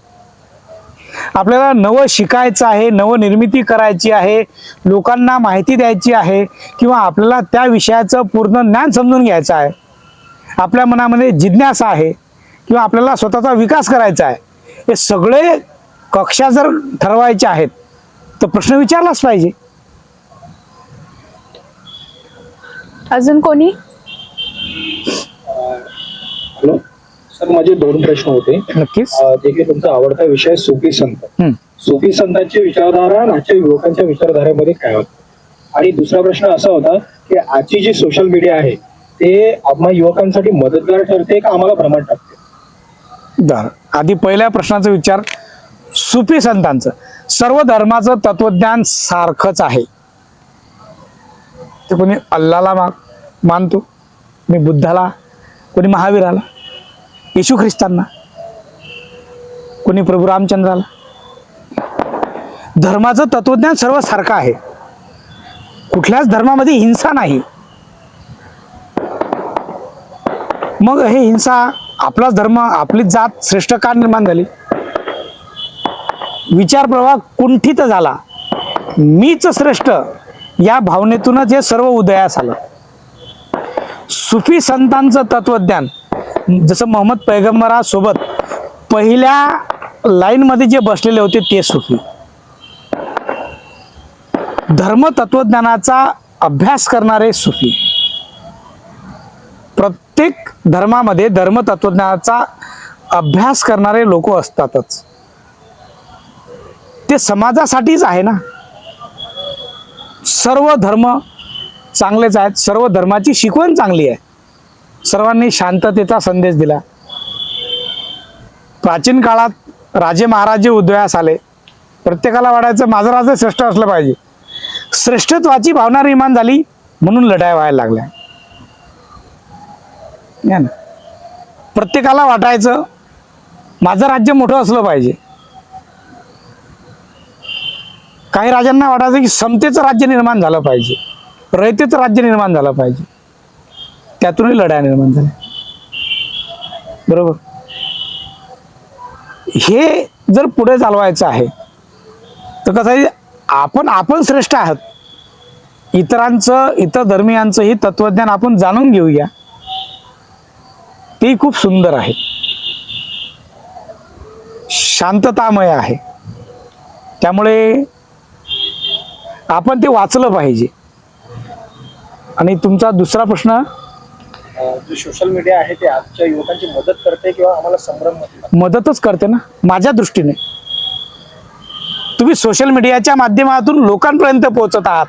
आपल्याला नवं शिकायचं आहे, नवनिर्मिती करायची आहे, लोकांना माहिती द्यायची आहे, किंवा आपल्याला त्या विषयाचं पूर्ण ज्ञान समजून घ्यायचं आहे, आपल्या मनामध्ये जिज्ञासा आहे, किंवा आपल्याला स्वतःचा विकास करायचा आहे, हे सगळे कक्षा जर ठरवायचे आहेत तर प्रश्न विचारलाच पाहिजे. अजून कोणी? हॅलो सर, माझे 2 प्रश्न होते. नक्कीच. जे की तुमचा आवडता विषय सूफी संत. सूफी संतांची विचारधारा आणि आजच्या युवकांच्या विचारधारेमध्ये काय होतं? आणि दुसरा प्रश्न असा होता की आजची जी सोशल मीडिया आहे ते आम्हा युवकांसाठी मदतगार ठरते का आम्हाला भ्रमात टाकते? आधी पहिल्या प्रश्नाचा विचार, सुफी संतांचं सर्व धर्माचं तत्वज्ञान सारखंच आहे. ते कोणी अल्लाला मानतो, कोणी बुद्धाला, कोणी महावीराला, येशू ख्रिस्तांना, कोणी प्रभू रामचंद्राला. धर्माचं तत्वज्ञान सर्व सारखं आहे. कुठल्याच धर्मामध्ये हिंसा नाही. मग हे हिंसा, आपलाच धर्म, आपलीच जात श्रेष्ठ का निर्माण झाली? विचार प्रवाह कुंठित झाला, मीच श्रेष्ठ या भावनेतूनच हे सर्व उदयास आलं. सुफी संतांचं तत्वज्ञान, जसं मोहम्मद पैगंबरासोबत पहिल्या लाईनमध्ये जे बसलेले होते ते सुफी. धर्म तत्वज्ञानाचा अभ्यास करणारे सुफी. प्रत्येक धर्मामध्ये धर्म तत्वज्ञानाचा अभ्यास करणारे लोक असतातच. ते समाजासाठीच आहे ना. सर्व धर्म चांगलेच आहेत, सर्व धर्माची शिकवण चांगली आहे. सर्वांनी शांततेचा संदेश दिला. प्राचीन काळात राजे महाराजे उदयास आले. प्रत्येकाला वाटायचं माझं राज्य श्रेष्ठ असलं पाहिजे. श्रेष्ठत्वाची भावना निर्माण झाली म्हणून लढाई व्हायला लागल्या. है ना? प्रत्येकाला वाटायचं माझं राज्य मोठं असलं पाहिजे. काही राजांना वाटायचं की समतेचं राज्य निर्माण झालं पाहिजे, रयतेचं राज्य निर्माण झालं पाहिजे. त्यातूनही लढाई निर्माण झाल्या. बरोबर. हे जर पुढे चालवायचं आहे तर कसं आहे, आपण श्रेष्ठ आहात. इतरांचं, इतर धर्मीयांचं हे तत्वज्ञान आपण जाणून घेऊया. ते खूप सुंदर आहे, शांततामय आहे. त्यामुळे आपण ते वाचलं पाहिजे. आणि तुमचा दुसरा प्रश्न, जे सोशल मीडिया आहे ते आजच्या युवकांची मदत करते किंवा आम्हाला संभ्रम होतो? मदतच करते ना माझ्या दृष्टीने. तुम्ही सोशल मीडियाच्या माध्यमातून लोकांपर्यंत पोहोचत आहात.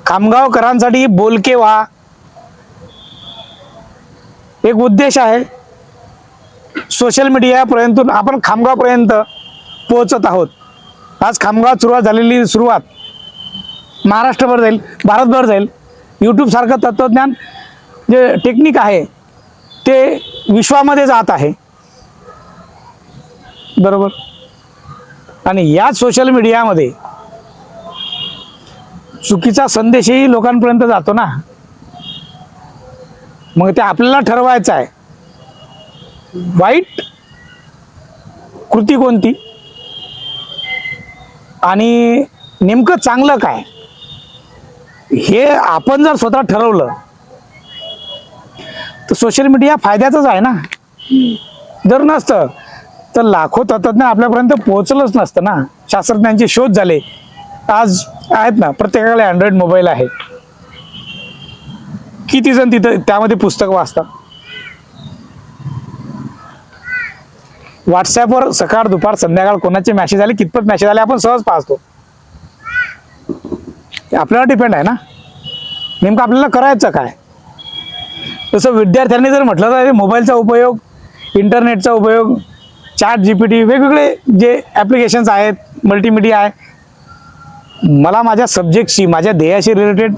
खामगावकरांसाठी बोलके व्हा, एक उद्देश आहे. सोशल मीडियापर्यंत आपण खामगावपर्यंत पोहोचत आहोत. आज खामगावात सुरुवात महाराष्ट्रभर जाईल, भारतभर जाईल. यूट्यूब सारखं तत्वज्ञान जे टेक्निक आहे ते विश्वामध्ये जात आहे. बरोबर. आणि या सोशल मीडियामध्ये चुकीचा संदेशही लोकांपर्यंत जातो ना. मग ते आपल्याला ठरवायचं आहे वाईट कृती कोणती आणि नेमकं चांगलं काय. हे आपण जर स्वतः ठरवलं तर सोशल मीडिया फायद्याचंच आहे ना. जर नसतं तर लाखो तत्वज्ञ आपल्यापर्यंत पोहोचलंच नसतं ना. शास्त्रज्ञांचे शोध झाले, आज आहेत ना, प्रत्येकाकडे अँड्रॉइड मोबाईल आहे. किती जण तिथं त्यामध्ये पुस्तक वाचतात. व्हॉट्सॲपवर सकाळ दुपार संध्याकाळ कोणाचे मॅसेज आले, कितपत मॅसेज आले आपण सहज पाहतो. आपल्याला डिपेंड आहे ना नेमकं आपल्याला करायचं काय. तसं विद्यार्थ्यांनी जर म्हटलं तर मोबाईलचा उपयोग, इंटरनेटचा उपयोग, चॅट GPT, वेगवेगळे जे ॲप्लिकेशन्स आहेत, मल्टीमीडिया आहे. मला माझ्या सब्जेक्टशी, माझ्या ध्येयाशी रिलेटेड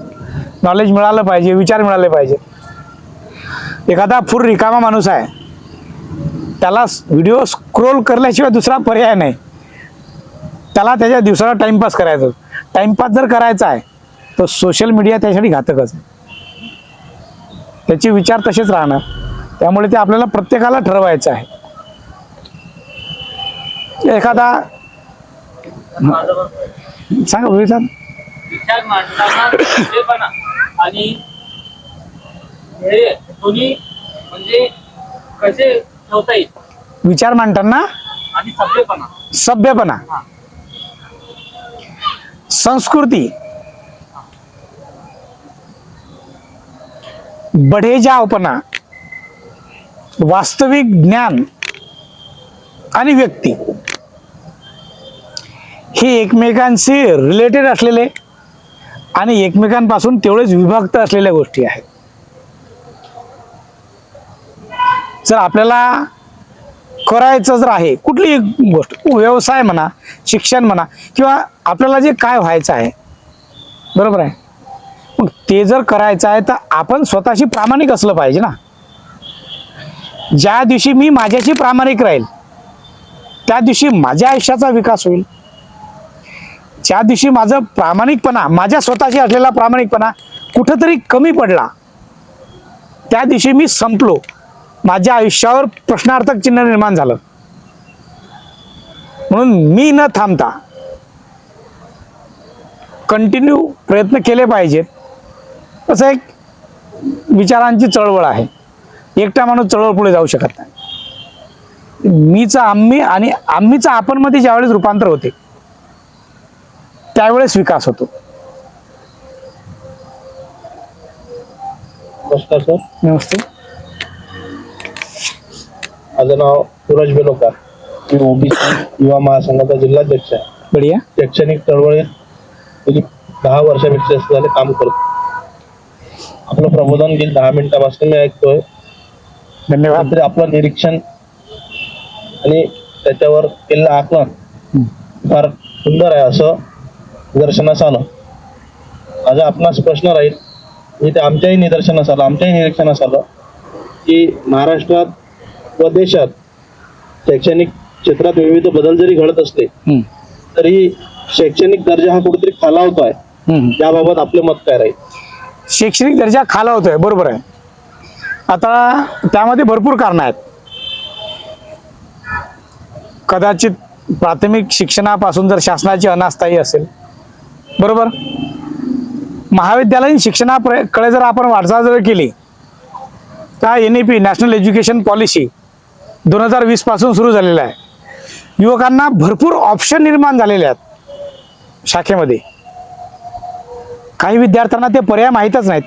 नॉलेज मिळालं पाहिजे, विचार मिळाले पाहिजे. एखादा फुर रिकामा माणूस आहे, त्याला व्हिडिओ स्क्रोल करल्याशिवाय दुसरा पर्याय नाही. त्याला त्याच्या दिवसाला टाइमपास करायचा. टाइमपास जर करायचा आहे तर सोशल मीडिया त्यासाठी घातकच आहे. त्याचे विचार तसेच राहणार. त्यामुळे ते आपल्याला प्रत्येकाला ठरवायचं आहे. एखादा सांगा विचार मांडताना सभ्यपणा आणि हे दोन्ही म्हणजे कसे ठेवता येईल. विचार मांडताना आणि सभ्यपणा संस्कृती, बढेजावपणा, वास्तविक ज्ञान आणि व्यक्ती हे एकमेकांशी रिलेटेड असलेले आणि एकमेकांपासून तेवढेच विभक्त असलेल्या गोष्टी आहेत. जर आपल्याला करायचं जर आहे कुठलीही गोष्ट, व्यवसाय म्हणा, शिक्षण म्हणा, किंवा आपल्याला जे काय व्हायचं आहे, बरोबर आहे, मग ते जर करायचं आहे तर आपण स्वतःशी प्रामाणिक असलं पाहिजे ना. ज्या दिवशी मी माझ्याशी प्रामाणिक राहील त्या दिवशी माझ्या आयुष्याचा विकास होईल. ज्या दिवशी माझं प्रामाणिकपणा, माझ्या स्वतःशी असलेला प्रामाणिकपणा कुठंतरी कमी पडला त्या दिवशी मी संपलो. माझ्या आयुष्यावर प्रश्नार्थक चिन्ह निर्माण झालं. म्हणून मी न थांबता कंटिन्यू प्रयत्न केले पाहिजेत. असं एक विचारांची चळवळ आहे. एकटा माणूस चळवळ पुढे जाऊ शकत नाही. मीचा आम्ही आणि आम्हीचा आपण मध्ये ज्यावेळेस रूपांतर होते त्यावेळेस विकास होतो. नमस्कार सर. नमस्ते. माझं नाव सूरज बेलोकर. मी ओबीसी युवा महासंघाचा जिल्हाध्यक्ष आहे. बढिया. शैक्षणिक चळवळीत गेली 10 वर्षापेक्षा जास्त झाले काम करतो. आपलं प्रबोधन गेली 10 मिनिटापासून मी ऐकतोय. धन्यवाद. तरी आपलं निरीक्षण आणि त्याच्यावर केलेलं आकलन फार सुंदर आहे असं निदर्शनास आलं. माझा आपणास प्रश्न राहील, इथे आमच्याही निरीक्षणास आलं की महाराष्ट्रात व देशात शैक्षणिक क्षेत्रात विविध बदल जरी घडत असले तरी शैक्षणिक दर्जा हा कुठेतरी खालावतोय. याबाबत आपलं मत काय राहील? शैक्षणिक दर्जा खालावतोय, बरोबर आहे. आता त्यामध्ये भरपूर कारणं आहेत. कदाचित प्राथमिक शिक्षणापासून जर शासनाची अनास्थाही असेल, बरोबर, महाविद्यालयीन शिक्षणाकडे जर आपण वाटचाल जर केली तर NEP नॅशनल एज्युकेशन पॉलिसी 2020 पासून सुरू झालेला आहे. युवकांना भरपूर ऑप्शन निर्माण झालेले आहेत शाखेमध्ये. काही विद्यार्थ्यांना ते पर्याय माहीतच नाहीत.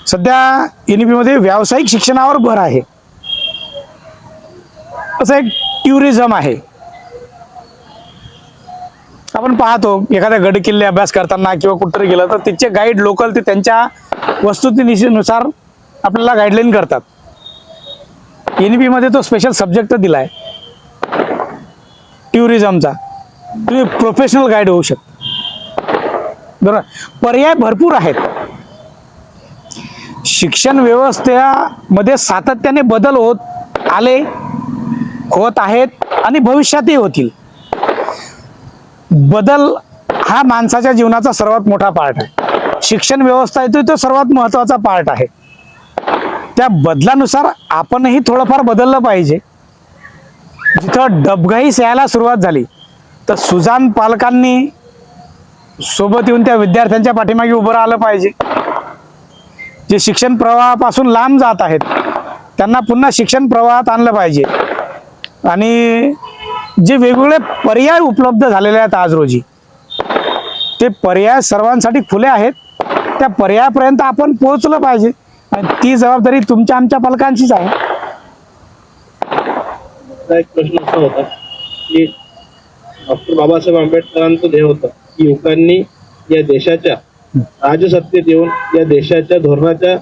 सध्या NEP मध्ये व्यावसायिक शिक्षणावर भर आहे. असं एक टुरिझम आहे. आपण पाहतो एखाद्या गड किल्ले अभ्यास करताना किंवा कुठेतरी गेलं तर तिथचे गाईड लोकल ते त्यांच्या वस्तुस्थितीनुसार आपल्याला गाईडलाईन करतात. NEP मध्ये तो स्पेशल सब्जेक्ट दिलाय टुरिझमचा. तुम्ही प्रोफेशनल गाईड होऊ शकता. बरोबर, पर्याय भरपूर आहेत. शिक्षण व्यवस्थेमध्ये सातत्याने बदल होत आहेत आणि भविष्यातही होतील. बदल हा माणसाच्या जीवनाचा सर्वात मोठा पार्ट आहे. शिक्षण व्यवस्था येतो तो सर्वात महत्वाचा पार्ट आहे. त्या बदलानुसार आपणही थोडंफार बदललं पाहिजे. जिथं डबघाई यायला सुरुवात झाली तर सुजाण पालकांनी सोबत येऊन त्या विद्यार्थ्यांच्या पाठीमागे उभं राहिलं पाहिजे. जे शिक्षण प्रवाहापासून लांब जात आहेत त्यांना पुन्हा शिक्षण प्रवाहात आणलं पाहिजे. आणि जे वेगवेगळे पर्याय उपलब्ध झालेले आहेत आज रोजी, ते पर्याय सर्वांसाठी खुले आहेत. त्या पर्यायापर्यंत आपण पोहोचलं पाहिजे आणि ती जबाबदारी तुमच्या आमच्या पालकांचीच आहे. एक प्रश्न असा होता की डॉक्टर बाबासाहेब आंबेडकरांचं ध्येय होतं की युवकांनी या देशाच्या राजसत्तेत येऊन या देशाच्या धोरणाच्या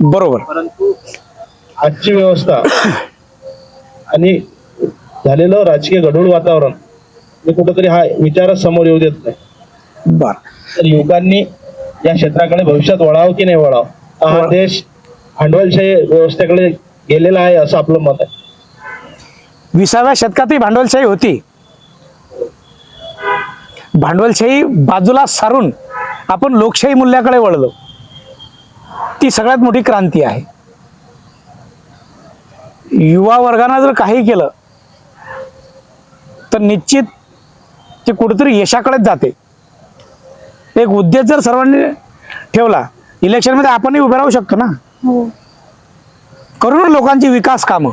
बरोबर. परंतु आजची व्यवस्था आणि झालेलं राजकीय गढूळ वातावरण हे कुठेतरी हा विचारच समोर येऊ देत नाही. बर, तर युवकांनी या क्षेत्राकडे भविष्यात वळावं की नाही वळावं? हा देश भांडवलशाही व्यवस्थेकडे गेलेला आहे असं आपलं मत आहे. 20व्या शतकातही भांडवलशाही होती. भांडवलशाही बाजूला सारून आपण लोकशाही मूल्याकडे वळलो. ती सगळ्यात मोठी क्रांती आहे. युवा वर्गानं जर काही केलं तर निश्चित ते कुठेतरी यशाकडेच जाते. एक उद्देश जर सर्वांनी ठेवला, इलेक्शनमध्ये आपणही उभे राहू शकतो ना. करू ना लोकांची विकास कामं.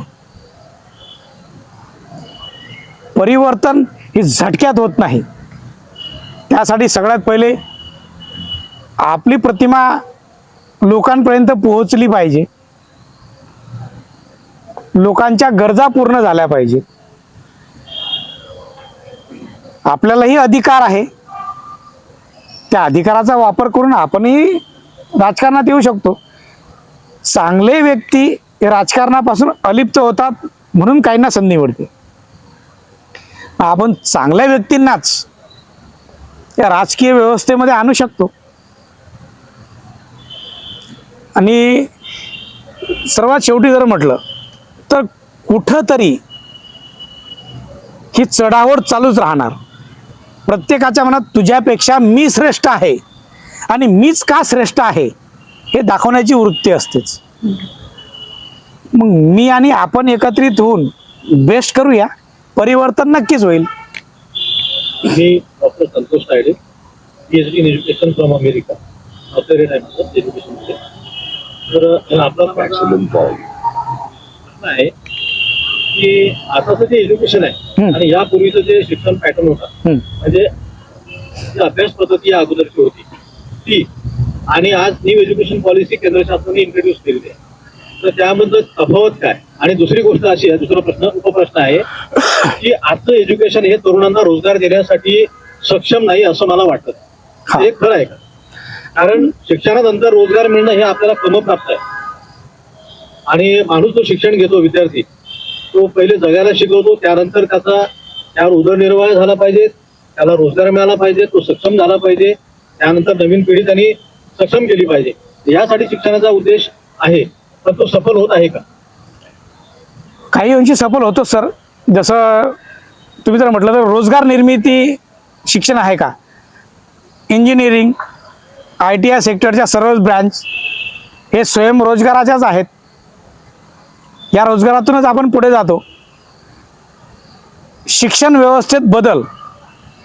परिवर्तन ही झटक्यात होत नाही. त्यासाठी सगळ्यात पहिले आपली प्रतिमा लोकांपर्यंत पोहोचली पाहिजे. लोकांच्या गरजा पूर्ण झाल्या पाहिजे. आपल्यालाही अधिकार आहे. त्या अधिकाराचा वापर करून आपणही राजकारणात येऊ शकतो. चांगले व्यक्ती हे राजकारणापासून अलिप्त होतात म्हणून काहींना संधी मिळते. आपण चांगल्या व्यक्तींनाच या राजकीय व्यवस्थेमध्ये आणू शकतो. आणि सर्वात शेवटी जर म्हटलं तर कुठंतरी ही चढाओढ चालूच राहणार. प्रत्येकाच्या मनात तुझ्यापेक्षा मी श्रेष्ठ आहे आणि मीच का श्रेष्ठ आहे हे दाखवण्याची वृत्ती असतेच. मग मी आणि आपण एकत्रित होऊन बेस्ट करूया, परिवर्तन नक्कीच होईल. मी doctor Santosh Tayde, PhD in education from America, doctorate आहे माझं एज्युकेशनमध्ये. तर आपला मॅक्सिमम प्रश्न आहे की आताचं जे एज्युकेशन आहे आणि यापूर्वीचं जे शिक्षण पॅटर्न होता, म्हणजे जी अभ्यास पद्धती या अगोदरची होती ती आणि आज न्यू एज्युकेशन पॉलिसी केंद्र शासनाने इंट्रोड्यूस केलेली आहे, तर त्यामध्ये तफावत काय? आणि दुसरी गोष्ट अशी आहे, दुसरा प्रश्न उपप्रश्न आहे की आजचं एज्युकेशन हे तरुणांना रोजगार देण्यासाठी सक्षम नाही असं मला वाटतं. हे खरं आहे का? कारण शिक्षणानंतर रोजगार मिळणं हे आपल्याला क्रमप्राप्त आहे आणि माणूस जो शिक्षण घेतो विद्यार्थी, तो पहिले जगायला शिकवतो, त्यानंतर त्यावर उदरनिर्वाह झाला पाहिजे, त्याला रोजगार मिळाला पाहिजे, तो सक्षम झाला पाहिजे, त्यानंतर नवीन पिढी त्यांनी सक्षम केली पाहिजे. यासाठी शिक्षणाचा उद्देश आहे, पण तो सफल होत आहे का? काही अंशी सफल होतो सर. जसं तुम्ही जर म्हटलं तर रोजगार निर्मिती शिक्षण आहे का? इंजिनिअरिंग, ITI सेक्टरच्या सर्वच ब्रँच हे स्वयंरोजगाराच्याच आहेत. या रोजगारातूनच आपण पुढे जातो. शिक्षण व्यवस्थेत बदल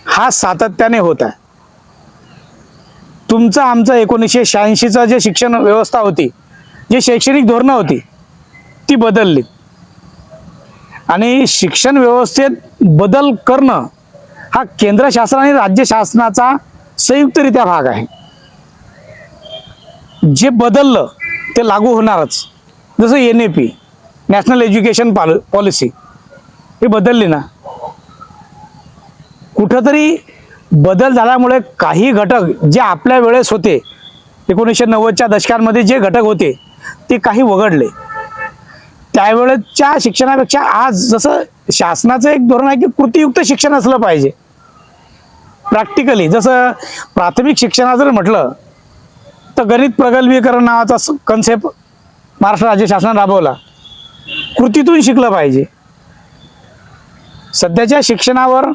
हा सातत्याने होत आहे. तुमचं आमचं 1986चं जे शिक्षण व्यवस्था होती, जी शैक्षणिक धोरणं होती, ती बदलली आणि शिक्षण व्यवस्थेत बदल करणं हा केंद्र शासन आणि राज्य शासनाचा संयुक्तरित्या भाग आहे. जे बदललं ते लागू होणारच. जसं NAP नॅशनल एज्युकेशन पॉलिसी ही बदलली ना, कुठंतरी बदल झाल्यामुळे काही घटक जे आपल्या वेळेस होते 1990च्या दशकांमध्ये जे घटक होते ते काही वगळले. त्यावेळेच्या शिक्षणापेक्षा आज जसं शासनाचं एक धोरण आहे की कृतीयुक्त शिक्षण असलं पाहिजे. प्रॅक्टिकली जसं प्राथमिक शिक्षणात जर म्हटलं तर गणित प्रगल्भीकरण नावाचा कन्सेप्ट महाराष्ट्र राज्य शासनाने राबवला. कृतीतून शिकलं पाहिजे. सध्याच्या शिक्षणावर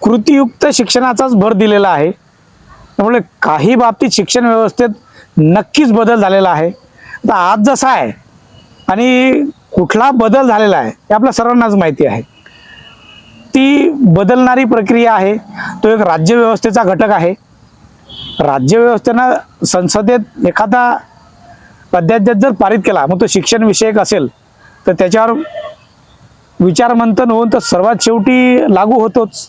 कृतीयुक्त शिक्षणाचाच भर दिलेला आहे. त्यामुळे काही बाबतीत शिक्षण व्यवस्थेत नक्कीच बदल झालेला आहे. आता आज जसा आहे आणि कुठला बदल झालेला आहे हे आपल्या सर्वांनाच माहिती आहे. ती बदलणारी प्रक्रिया आहे. तो एक राज्यव्यवस्थेचा घटक आहे. राज्यव्यवस्थेनं संसदेत एखादा अध्यादेश जर पारित केला, मग तो शिक्षण विषयक असेल तर त्याच्यावर विचारमंथन होऊन तर सर्वात शेवटी लागू होतोच.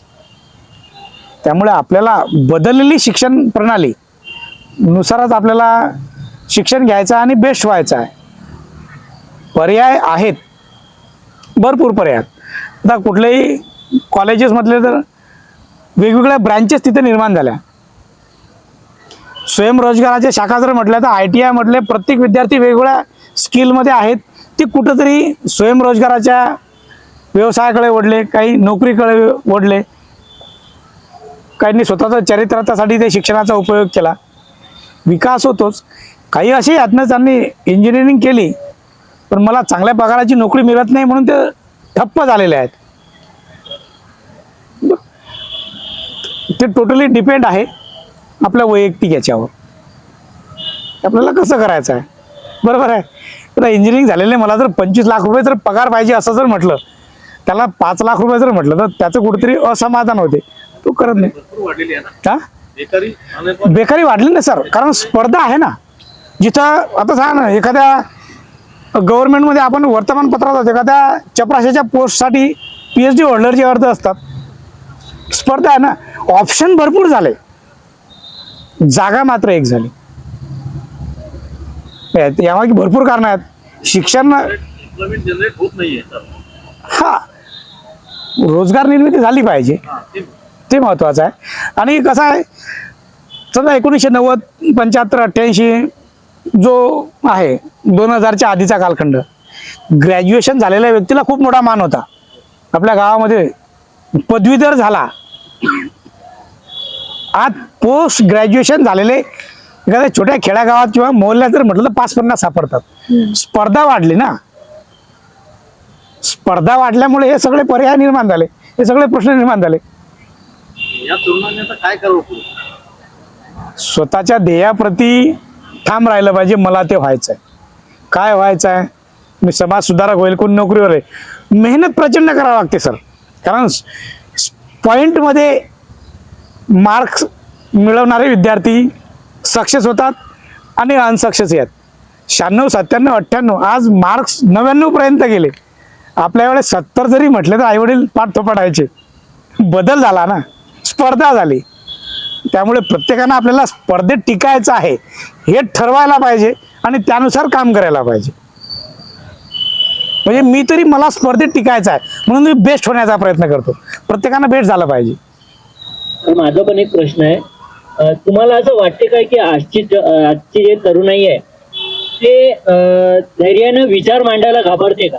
त्यामुळे आपल्याला बदललेली शिक्षण प्रणाली नुसारच आपल्याला शिक्षण घ्यायचं आणि बेस्ट व्हायचं आहे. पर्याय आहेत, भरपूर पर्याय. आता कुठल्याही कॉलेजेसमधले तर वेगवेगळ्या ब्रँचेस तिथे निर्माण झाल्या. स्वयंरोजगाराच्या शाखा जर म्हटल्या तर ITI मधले प्रत्येक विद्यार्थी वेगवेगळ्या स्किलमध्ये आहेत. ते कुठंतरी स्वयंरोजगाराच्या व्यवसायाकडे वळले, काही नोकरीकडे वळले, काहींनी स्वतःच्या चरित्रासाठी ते शिक्षणाचा उपयोग केला. विकास होतोच. काही असे आहेत ना, त्यांनी इंजिनिअरिंग केली पण मला चांगल्या पगाराची नोकरी मिळत नाही म्हणून ते ठप्प झालेले आहेत. ते टोटली डिपेंड आहे आपल्या वैयक्तिक याच्यावर, आपल्याला कसं करायचं आहे. बरोबर आहे. तर इंजिनिअरिंग झालेले मला जर 25 लाख रुपये जर पगार पाहिजे असं जर म्हटलं, त्याला 5 लाख रुपये जर म्हटलं तर त्याचं कुठेतरी असमाधान होते, तो करत नाही. का बेकारी वाढली ना सर, कारण स्पर्धा आहे ना. जिथं आता सांगा ना, एखाद्या गव्हर्नमेंटमध्ये आपण वर्तमानपत्रात एखाद्या चपराशाच्या पोस्टसाठी PhD होल्डरचे अर्ज असतात. स्पर्धा आहे ना, ऑप्शन भरपूर झाले, जागा मात्र एक झाली. यामागे भरपूर कारण आहेत. शिक्षण जनरेट होत नाहीये. हा, रोजगार निर्मिती झाली पाहिजे, ते महत्वाचं आहे. आणि कसं आहे, समजा 1990, 75, 88 जो आहे 2000च्या आधीचा कालखंड, ग्रॅज्युएशन झालेल्या व्यक्तीला खूप मोठा मान होता. आपल्या गावामध्ये पदवीधर झाला. आज पोस्ट ग्रॅज्युएशन झालेले एखाद्या छोट्या खेड्यागावात किंवा मोहल्ल्यात जर म्हटलं तर 5-50 सापडतात. स्पर्धा वाढली ना. स्पर्धा वाढल्यामुळे हे सगळे पर्याय निर्माण झाले, हे सगळे प्रश्न निर्माण झाले. या तरुणांनी आता काय करावं? स्वतःच्या ध्येयाप्रती ठाम राहिलं पाहिजे, मला ते व्हायचं आहे. काय व्हायचं आहे? मी समाज सुधारक होईल, कोण नोकरीवर आहे. मेहनत प्रचंड करावं लागते सर, कारण पॉईंटमध्ये मार्क्स मिळवणारे विद्यार्थी सक्सेस होतात आणि अनसक्सेस आहेत. 96, 97, 98 आज मार्क्स 99 पर्यंत गेले. आपल्या वेळेस 70 जरी म्हटले तर आईवडील पाठ थोपटायचे. बदल झाला ना, स्पर्धा झाली. त्यामुळे प्रत्येकानं आपल्याला स्पर्धेत टिकायचं आहे हे ठरवायला पाहिजे आणि त्यानुसार काम करायला पाहिजे. म्हणजे मी तरी मला स्पर्धेत टिकायचं आहे म्हणून मी बेस्ट होण्याचा प्रयत्न करतो. प्रत्येकानं बेस्ट झालं पाहिजे. तर माझा पण एक प्रश्न आहे, तुम्हाला असं वाटते काय की आजची जे तरुणाई आहे ते धैर्यानं विचार मांडायला घाबरते का?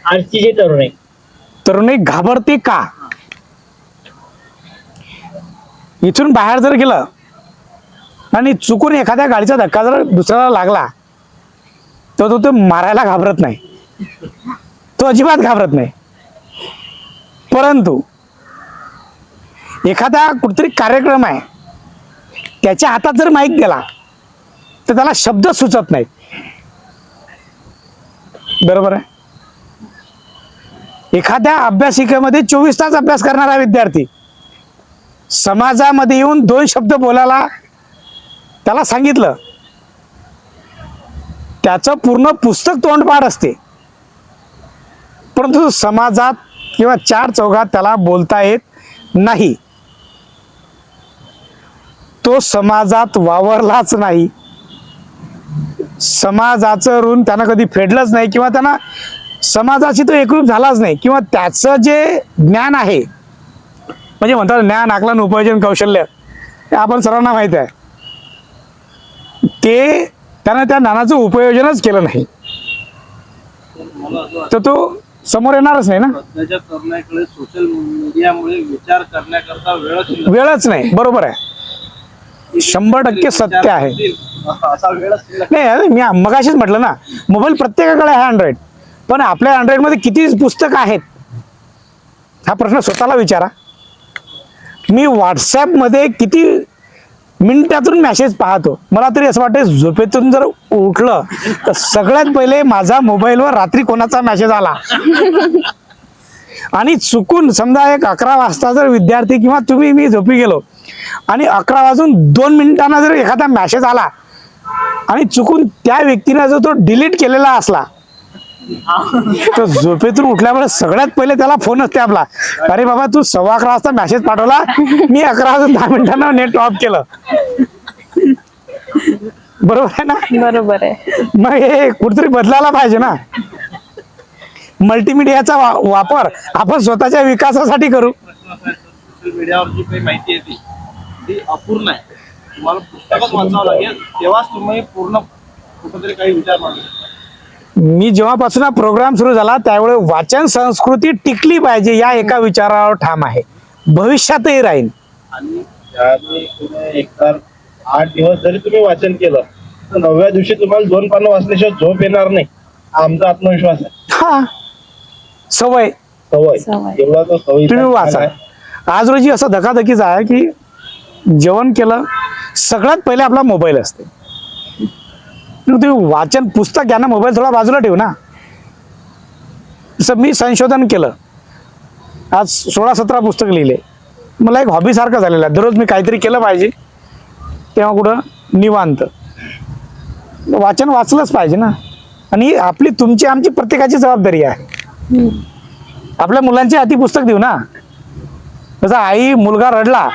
आजची जे तरुणाई घाबरते का? इथून बाहेर जर गेलं आणि चुकून एखाद्या गाडीचा धक्का जर दुसऱ्याला लागला तर तो मारायला घाबरत नाही, तो अजिबात घाबरत नाही. परंतु एखादा कुठतरी कार्यक्रम आहे, त्याच्या हातात जर माईक गेला तर त्याला शब्द सुचत नाहीत. बरोबर आहे. एखाद्या अभ्यासिकेमध्ये 24 तास अभ्यास करणारा विद्यार्थी समाजामध्ये येऊन 2 शब्द बोलायला त्याला सांगितलं, त्याचं पूर्ण पुस्तक तोंडपाठ असते. परंतु समाजात किंवा 4 चौघात त्याला बोलता येत नाही. तो समाजात वावरलाच नाही, समाजाचं ऋण त्यानं कधी फेडलंच नाही किंवा त्यांना समाजाशी तो एकरूप झालाच नाही. किंवा त्याचं जे ज्ञान आहे, म्हणजे म्हणतात ज्ञान आकलन उपार्जन कौशल्य, हे आपण सर्वांना माहित आहे, ते त्यानं त्या ज्ञानाचं उपयोजनच केलं नाही तर तो समोर येणारच नाही ना. सध्याच्या तरुणाईकडे सोशल मीडियामुळे विचार करण्याकरता वेळच नाही. बरोबर आहे, 100% सत्य आहे. असा वेळच नाही, मी मगाशीच म्हटलं ना, मोबाईल प्रत्येकाकडे आहे अँड्रॉइड, पण आपल्या अँड्रॉइडमध्ये किती पुस्तकं आहेत हा प्रश्न स्वतःला विचारा. मी व्हॉट्सॲपमध्ये किती मिनिटातून मेसेज पाहतो. मला तरी असं वाटतं झोपेतून जर उठलं तर सगळ्यात पहिले माझा मोबाईलवर रात्री कोणाचा मेसेज आला आणि चुकून समजा एक 11 वाजता जर विद्यार्थी किंवा मी झोपी गेलो आणि 11 वाजून 2 मिनिटांना जर एखादा मेसेज आला आणि चुकून त्या व्यक्तीने जर तो डिलीट केलेला असला तर झोपेतून उठल्यामुळे सगळ्यात पहिले त्याला फोन असते आपला, अरे बाबा तू 11:15 वाजता मेसेज पाठवला, मी 11 वाजून 10 मिनिटांना नेट ऑफ केलं. बरोबर आहे ना? बरोबर आहे. मग हे कुठेतरी बदलायला पाहिजे ना. मल्टीमीडियाचा वापर आपण स्वतःच्या विकासासाठी करू. सोशल मीडियावर जी काही माहिती येते ती अपूर्ण आहे. तुम्हाला पुस्तकच वाचावं लागेल तेव्हाच तुम्ही पूर्ण कुठेतरी काही विचार मांडू शकता. मी जेव्हापासून हा प्रोग्राम सुरू झाला त्यावेळी वाचन संस्कृती टिकली पाहिजे या एका विचारावर ठाम आहे, भविष्यातही राहील. आणि त्याने तुम्ही एक तर 8 दिवस जरी तुम्ही वाचन केलं तर 9व्या दिवशी तुम्हाला 2 पानं वाचल्याशिवाय झोप येणार नाही, आमचा आत्मविश्वास आहे. हा सवय सवय एवढा तो सवय तुम्ही वाचा. आज रोजी असं धकाधकीच आहे की जेवण केलं सगळ्यात पहिले आपला मोबाईल असते. तुम्ही वाचन पुस्तक घ्या ना, मोबाईल थोडा बाजूला ठेवू ना. जसं मी संशोधन केलं, आज 16-17 पुस्तक लिहिले. मला एक हॉबी सारखं झालेलं आहे, दररोज मी काहीतरी केलं पाहिजे. तेव्हा कुठं निवांत वाचन वाचलंच पाहिजे ना. आणि आपली तुमची आमची प्रत्येकाची जबाबदारी आहे. आपल्या मुलांच्या हाती पुस्तक देऊ ना. जसं आई मुलगा रडला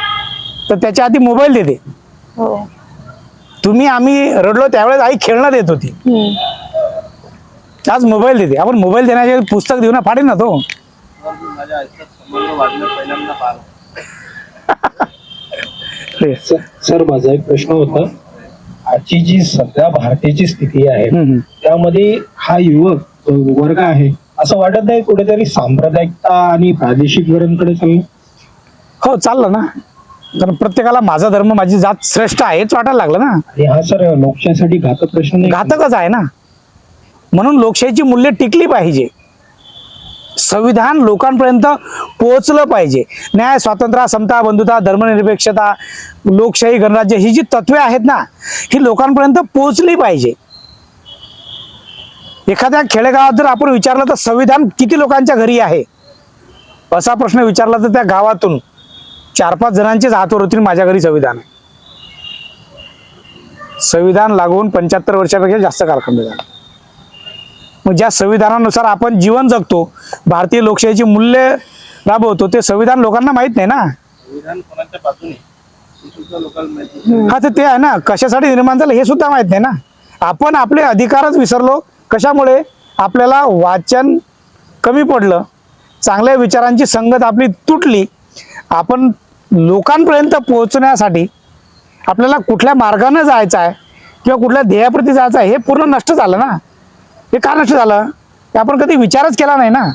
तर त्याच्या हाती मोबाईल देते. हो. आम्ही रडलो त्यावेळेस आई खेळणं देत होती, आज मोबाईल देते. आपण मोबाईल देण्याचे पुस्तक देऊ ना, फाडेल ना तो. माझ्या आयुष्यात संबंध वाढणं पहिल्यांदा पाहिलं. सर माझा एक प्रश्न होता, आजची जी सध्या भारताची स्थिती आहे त्यामध्ये हा युवक वर्ग आहे असं वाटत नाही कुठेतरी सांप्रदायिकता आणि प्रादेशिक वरांकडे चाललं? हो चाललं ना, कारण प्रत्येकाला माझा धर्म माझी जात श्रेष्ठ आहे हेच वाटायला लागलं ना. आणि हा सर लोकशाहीसाठी घातक प्रश्न नाही? घातकच आहे ना. म्हणून लोकशाहीची मूल्य टिकली पाहिजे. संविधान लोकांपर्यंत पोहोचलं पाहिजे. न्याय, स्वातंत्र्य, समता, बंधुता, धर्मनिरपेक्षता, लोकशाही, गणराज्य ही जी तत्वे आहेत ना, ही लोकांपर्यंत पोहोचली पाहिजे. एखाद्या खेडेगावात जर आपण विचारलं तर संविधान किती लोकांच्या घरी आहे असा प्रश्न विचारला तर त्या गावातून 4-5 जणांचेच हात वर होतील, माझ्या घरी संविधान आहे. संविधान लागून 75 वर्षापेक्षा जास्त कालखंड झाला. मग ज्या संविधानानुसार आपण जीवन जगतो, भारतीय लोकशाहीची मूल्य राबवतो, ते संविधान लोकांना माहित नाही ना. संविधान कोणाच्या बाजूने हे सुद्धा लोकांना माहिती हा, तर ते आहे ना, कशासाठी निर्माण झालं हे सुद्धा माहित नाही ना. आपण आपले अधिकारच विसरलो. कशामुळे? आपल्याला वाचन कमी पडलं, चांगल्या विचारांची संगत आपली तुटली. आपण लोकांपर्यंत पोहोचण्यासाठी आपल्याला कुठल्या मार्गाने जायचं आहे किंवा कुठल्या ध्येयाप्रती जायचं आहे हे पूर्ण नष्ट झालं ना. हे का नष्ट झालं? हे आपण कधी विचारच केला नाही ना,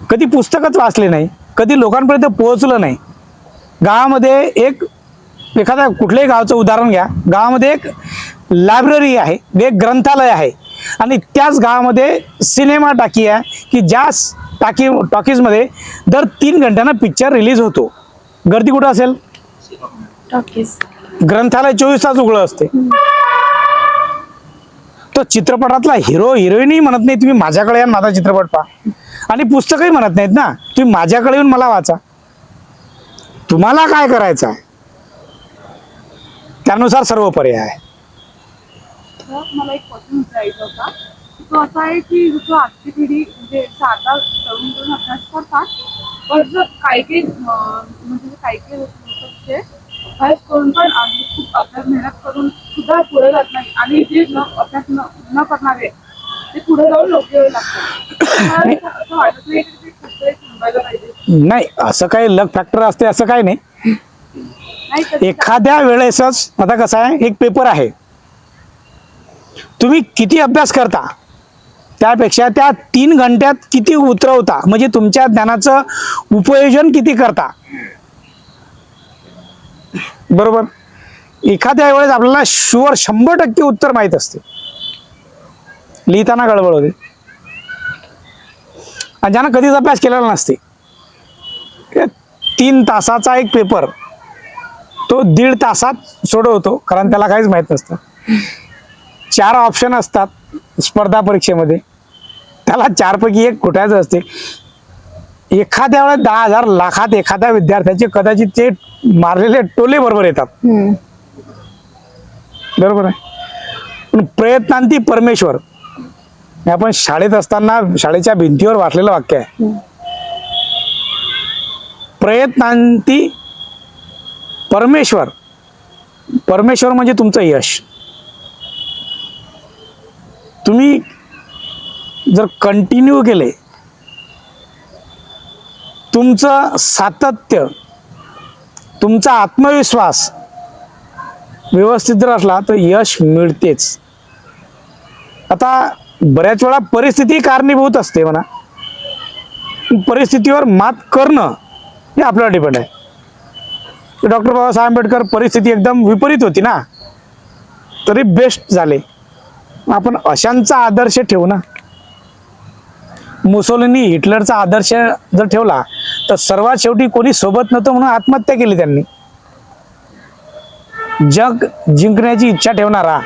कधी पुस्तकच वाचले नाही, कधी लोकांपर्यंत पोहोचलं नाही. गावामध्ये एखाद्या कुठल्याही गावचं उदाहरण घ्या, गावामध्ये एक लायब्ररी आहे, एक ग्रंथालय आहे, आणि त्याच गावामध्ये सिनेमा टाकी आहे की ज्या टॉकीजमध्ये दर 3 घंट्यांना पिक्चर रिलीज होतो. गर्दी कुठं असेल? टॉकीज. ग्रंथालय 24 तास उघडं असते. तो चित्रपटातला हिरो हिरोईनही म्हणत नाही तुम्ही माझ्याकडे या, माझा चित्रपट पहा, आणि पुस्तकही म्हणत नाहीत ना तुम्ही माझ्याकडे येऊन मला वाचा. तुम्हाला काय करायचं आहे त्यानुसार सर्व पर्याय आहे. मला एक क्वेश्चन विचारायचा होता. तो असा आहे की जसं आजची पिढी म्हणजे साधा तरुण तरुण अभ्यास करतात, पण जर काही म्हणजे काही अभ्यास करून पण आणि खूप अभ्यास मेहनत करून सुद्धा पुढे जात नाही, आणि जे अभ्यास न करणारे ते पुढे जाऊन योग्य लागतात. असं वाटत नाही की ते कुठेतरी थांबायला पाहिजे. नाही, असं काही लक फॅक्टर असते असं काही नाही. नाही तर एखाद्या वेळेसच, आता कसं आहे, एक पेपर आहे, तुम्ही किती अभ्यास करता त्यापेक्षा त्या 3 घंट्यात किती उतरवता, म्हणजे तुमच्या ज्ञानाचं उपयोजन किती करता, बरोबर. एखाद्या वेळेस आपल्याला शुअर 100% उत्तर माहित असते, लिहिताना गडबड होते, आणि ज्यानं कधीच अभ्यास केलेला नसते. 3 तासाचा एक पेपर तो 1.5 तासात सोडवतो, कारण त्याला काहीच माहित नसतं. 4 ऑप्शन असतात स्पर्धा परीक्षेमध्ये, त्याला 4 पैकी 1 कुठायचं असते. एखाद्या वेळेस 10,000 लाखात एखाद्या विद्यार्थ्याचे कदाचित ते मारलेले टोले बरोबर येतात, बरोबर आहे. पण प्रयत्नांती परमेश्वर हे आपण शाळेत असताना शाळेच्या भिंतीवर वाचलेलं वाक्य आहे. प्रयत्नांती परमेश्वर, परमेश्वर म्हणजे तुमचं यश. तुम्ही जर कंटिन्यू केले, तुमचं सातत्य, तुमचा आत्मविश्वास व्यवस्थित जर असला तर यश मिळतेच. आता बऱ्याच वेळा परिस्थिती कारणीभूत असते म्हणा, परिस्थितीवर मात करणं हे आपल्यावर डिपेंड आहे. डॉक्टर बाबासाहेब आंबेडकर परिस्थिती एकदम विपरीत होती ना, तरी बेस्ट झाले. आपण अशांचा आदर्श ठेवू ना. मुसोलिनी, हिटलरचा आदर्श जर ठेवला तर सर्वात शेवटी कोणी सोबत नव्हतं म्हणून आत्महत्या केली त्यांनी. जग जिंकण्याची इच्छा ठेवणारा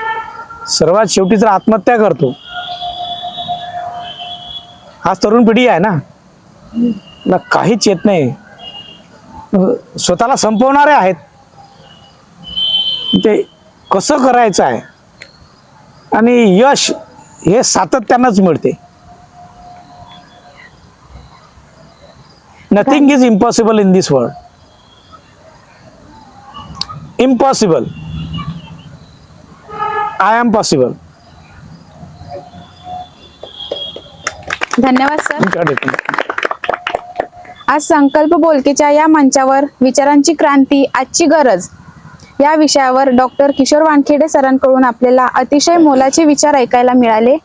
सर्वात शेवटी जर आत्महत्या करतो, आज तरुण पिढी आहे ना, काहीच येत नाही, स्वतःला संपवणारे आहेत. ते कसं करायचं आहे, आणि यश हे सातत्यानंच मिळते. Nothing is impossible in this world. Impossible, I am possible. धन्यवाद सर. आज संकल्प बोलकेच्या या मंचावर विचारांची क्रांती, आजची गरज या विषयावर डॉक्टर किशोर वानखेडे सरांकडून आपल्याला अतिशय मोलाचे विचार ऐकायला मिळाले.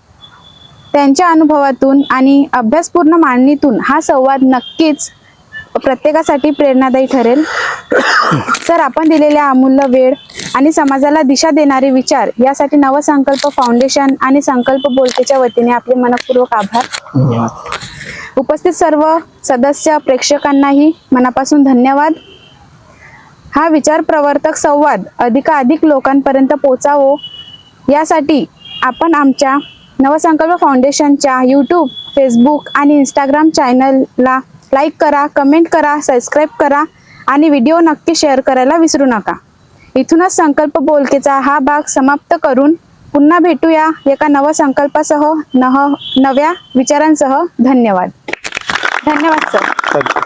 त्यांच्या अनुभवातून आणि अभ्यासपूर्ण मांडणीतून हा संवाद नक्कीच प्रत्येकासाठी प्रेरणादायी ठरेल. सर, आपण दिलेल्या अमूल्य वेळ आणि समाजाला दिशा देणारे विचार यासाठी नवसंकल्प फाउंडेशन आणि संकल्प बोलकेच्या वतीने आपले मनपूर्वक आभार. धन्यवाद. उपस्थित सर्व सदस्य प्रेक्षकांनाही मनापासून धन्यवाद. हा विचार प्रवर्तक संवाद अधिकाधिक लोकांपर्यंत पोचावो यासाठी आपण आमच्या नवसंकल्प फाउंडेशनच्या यूट्यूब, फेसबुक आणि इंस्टाग्राम चॅनलला लाईक करा, कमेंट करा, सबस्क्राईब करा आणि व्हिडिओ नक्की शेअर करायला विसरू नका. इथूनच संकल्प बोलकेचा हा भाग समाप्त करून पुन्हा भेटूया एका नवसंकल्पासह नव्या विचारांसह. धन्यवाद. धन्यवाद सर. थँक्यू.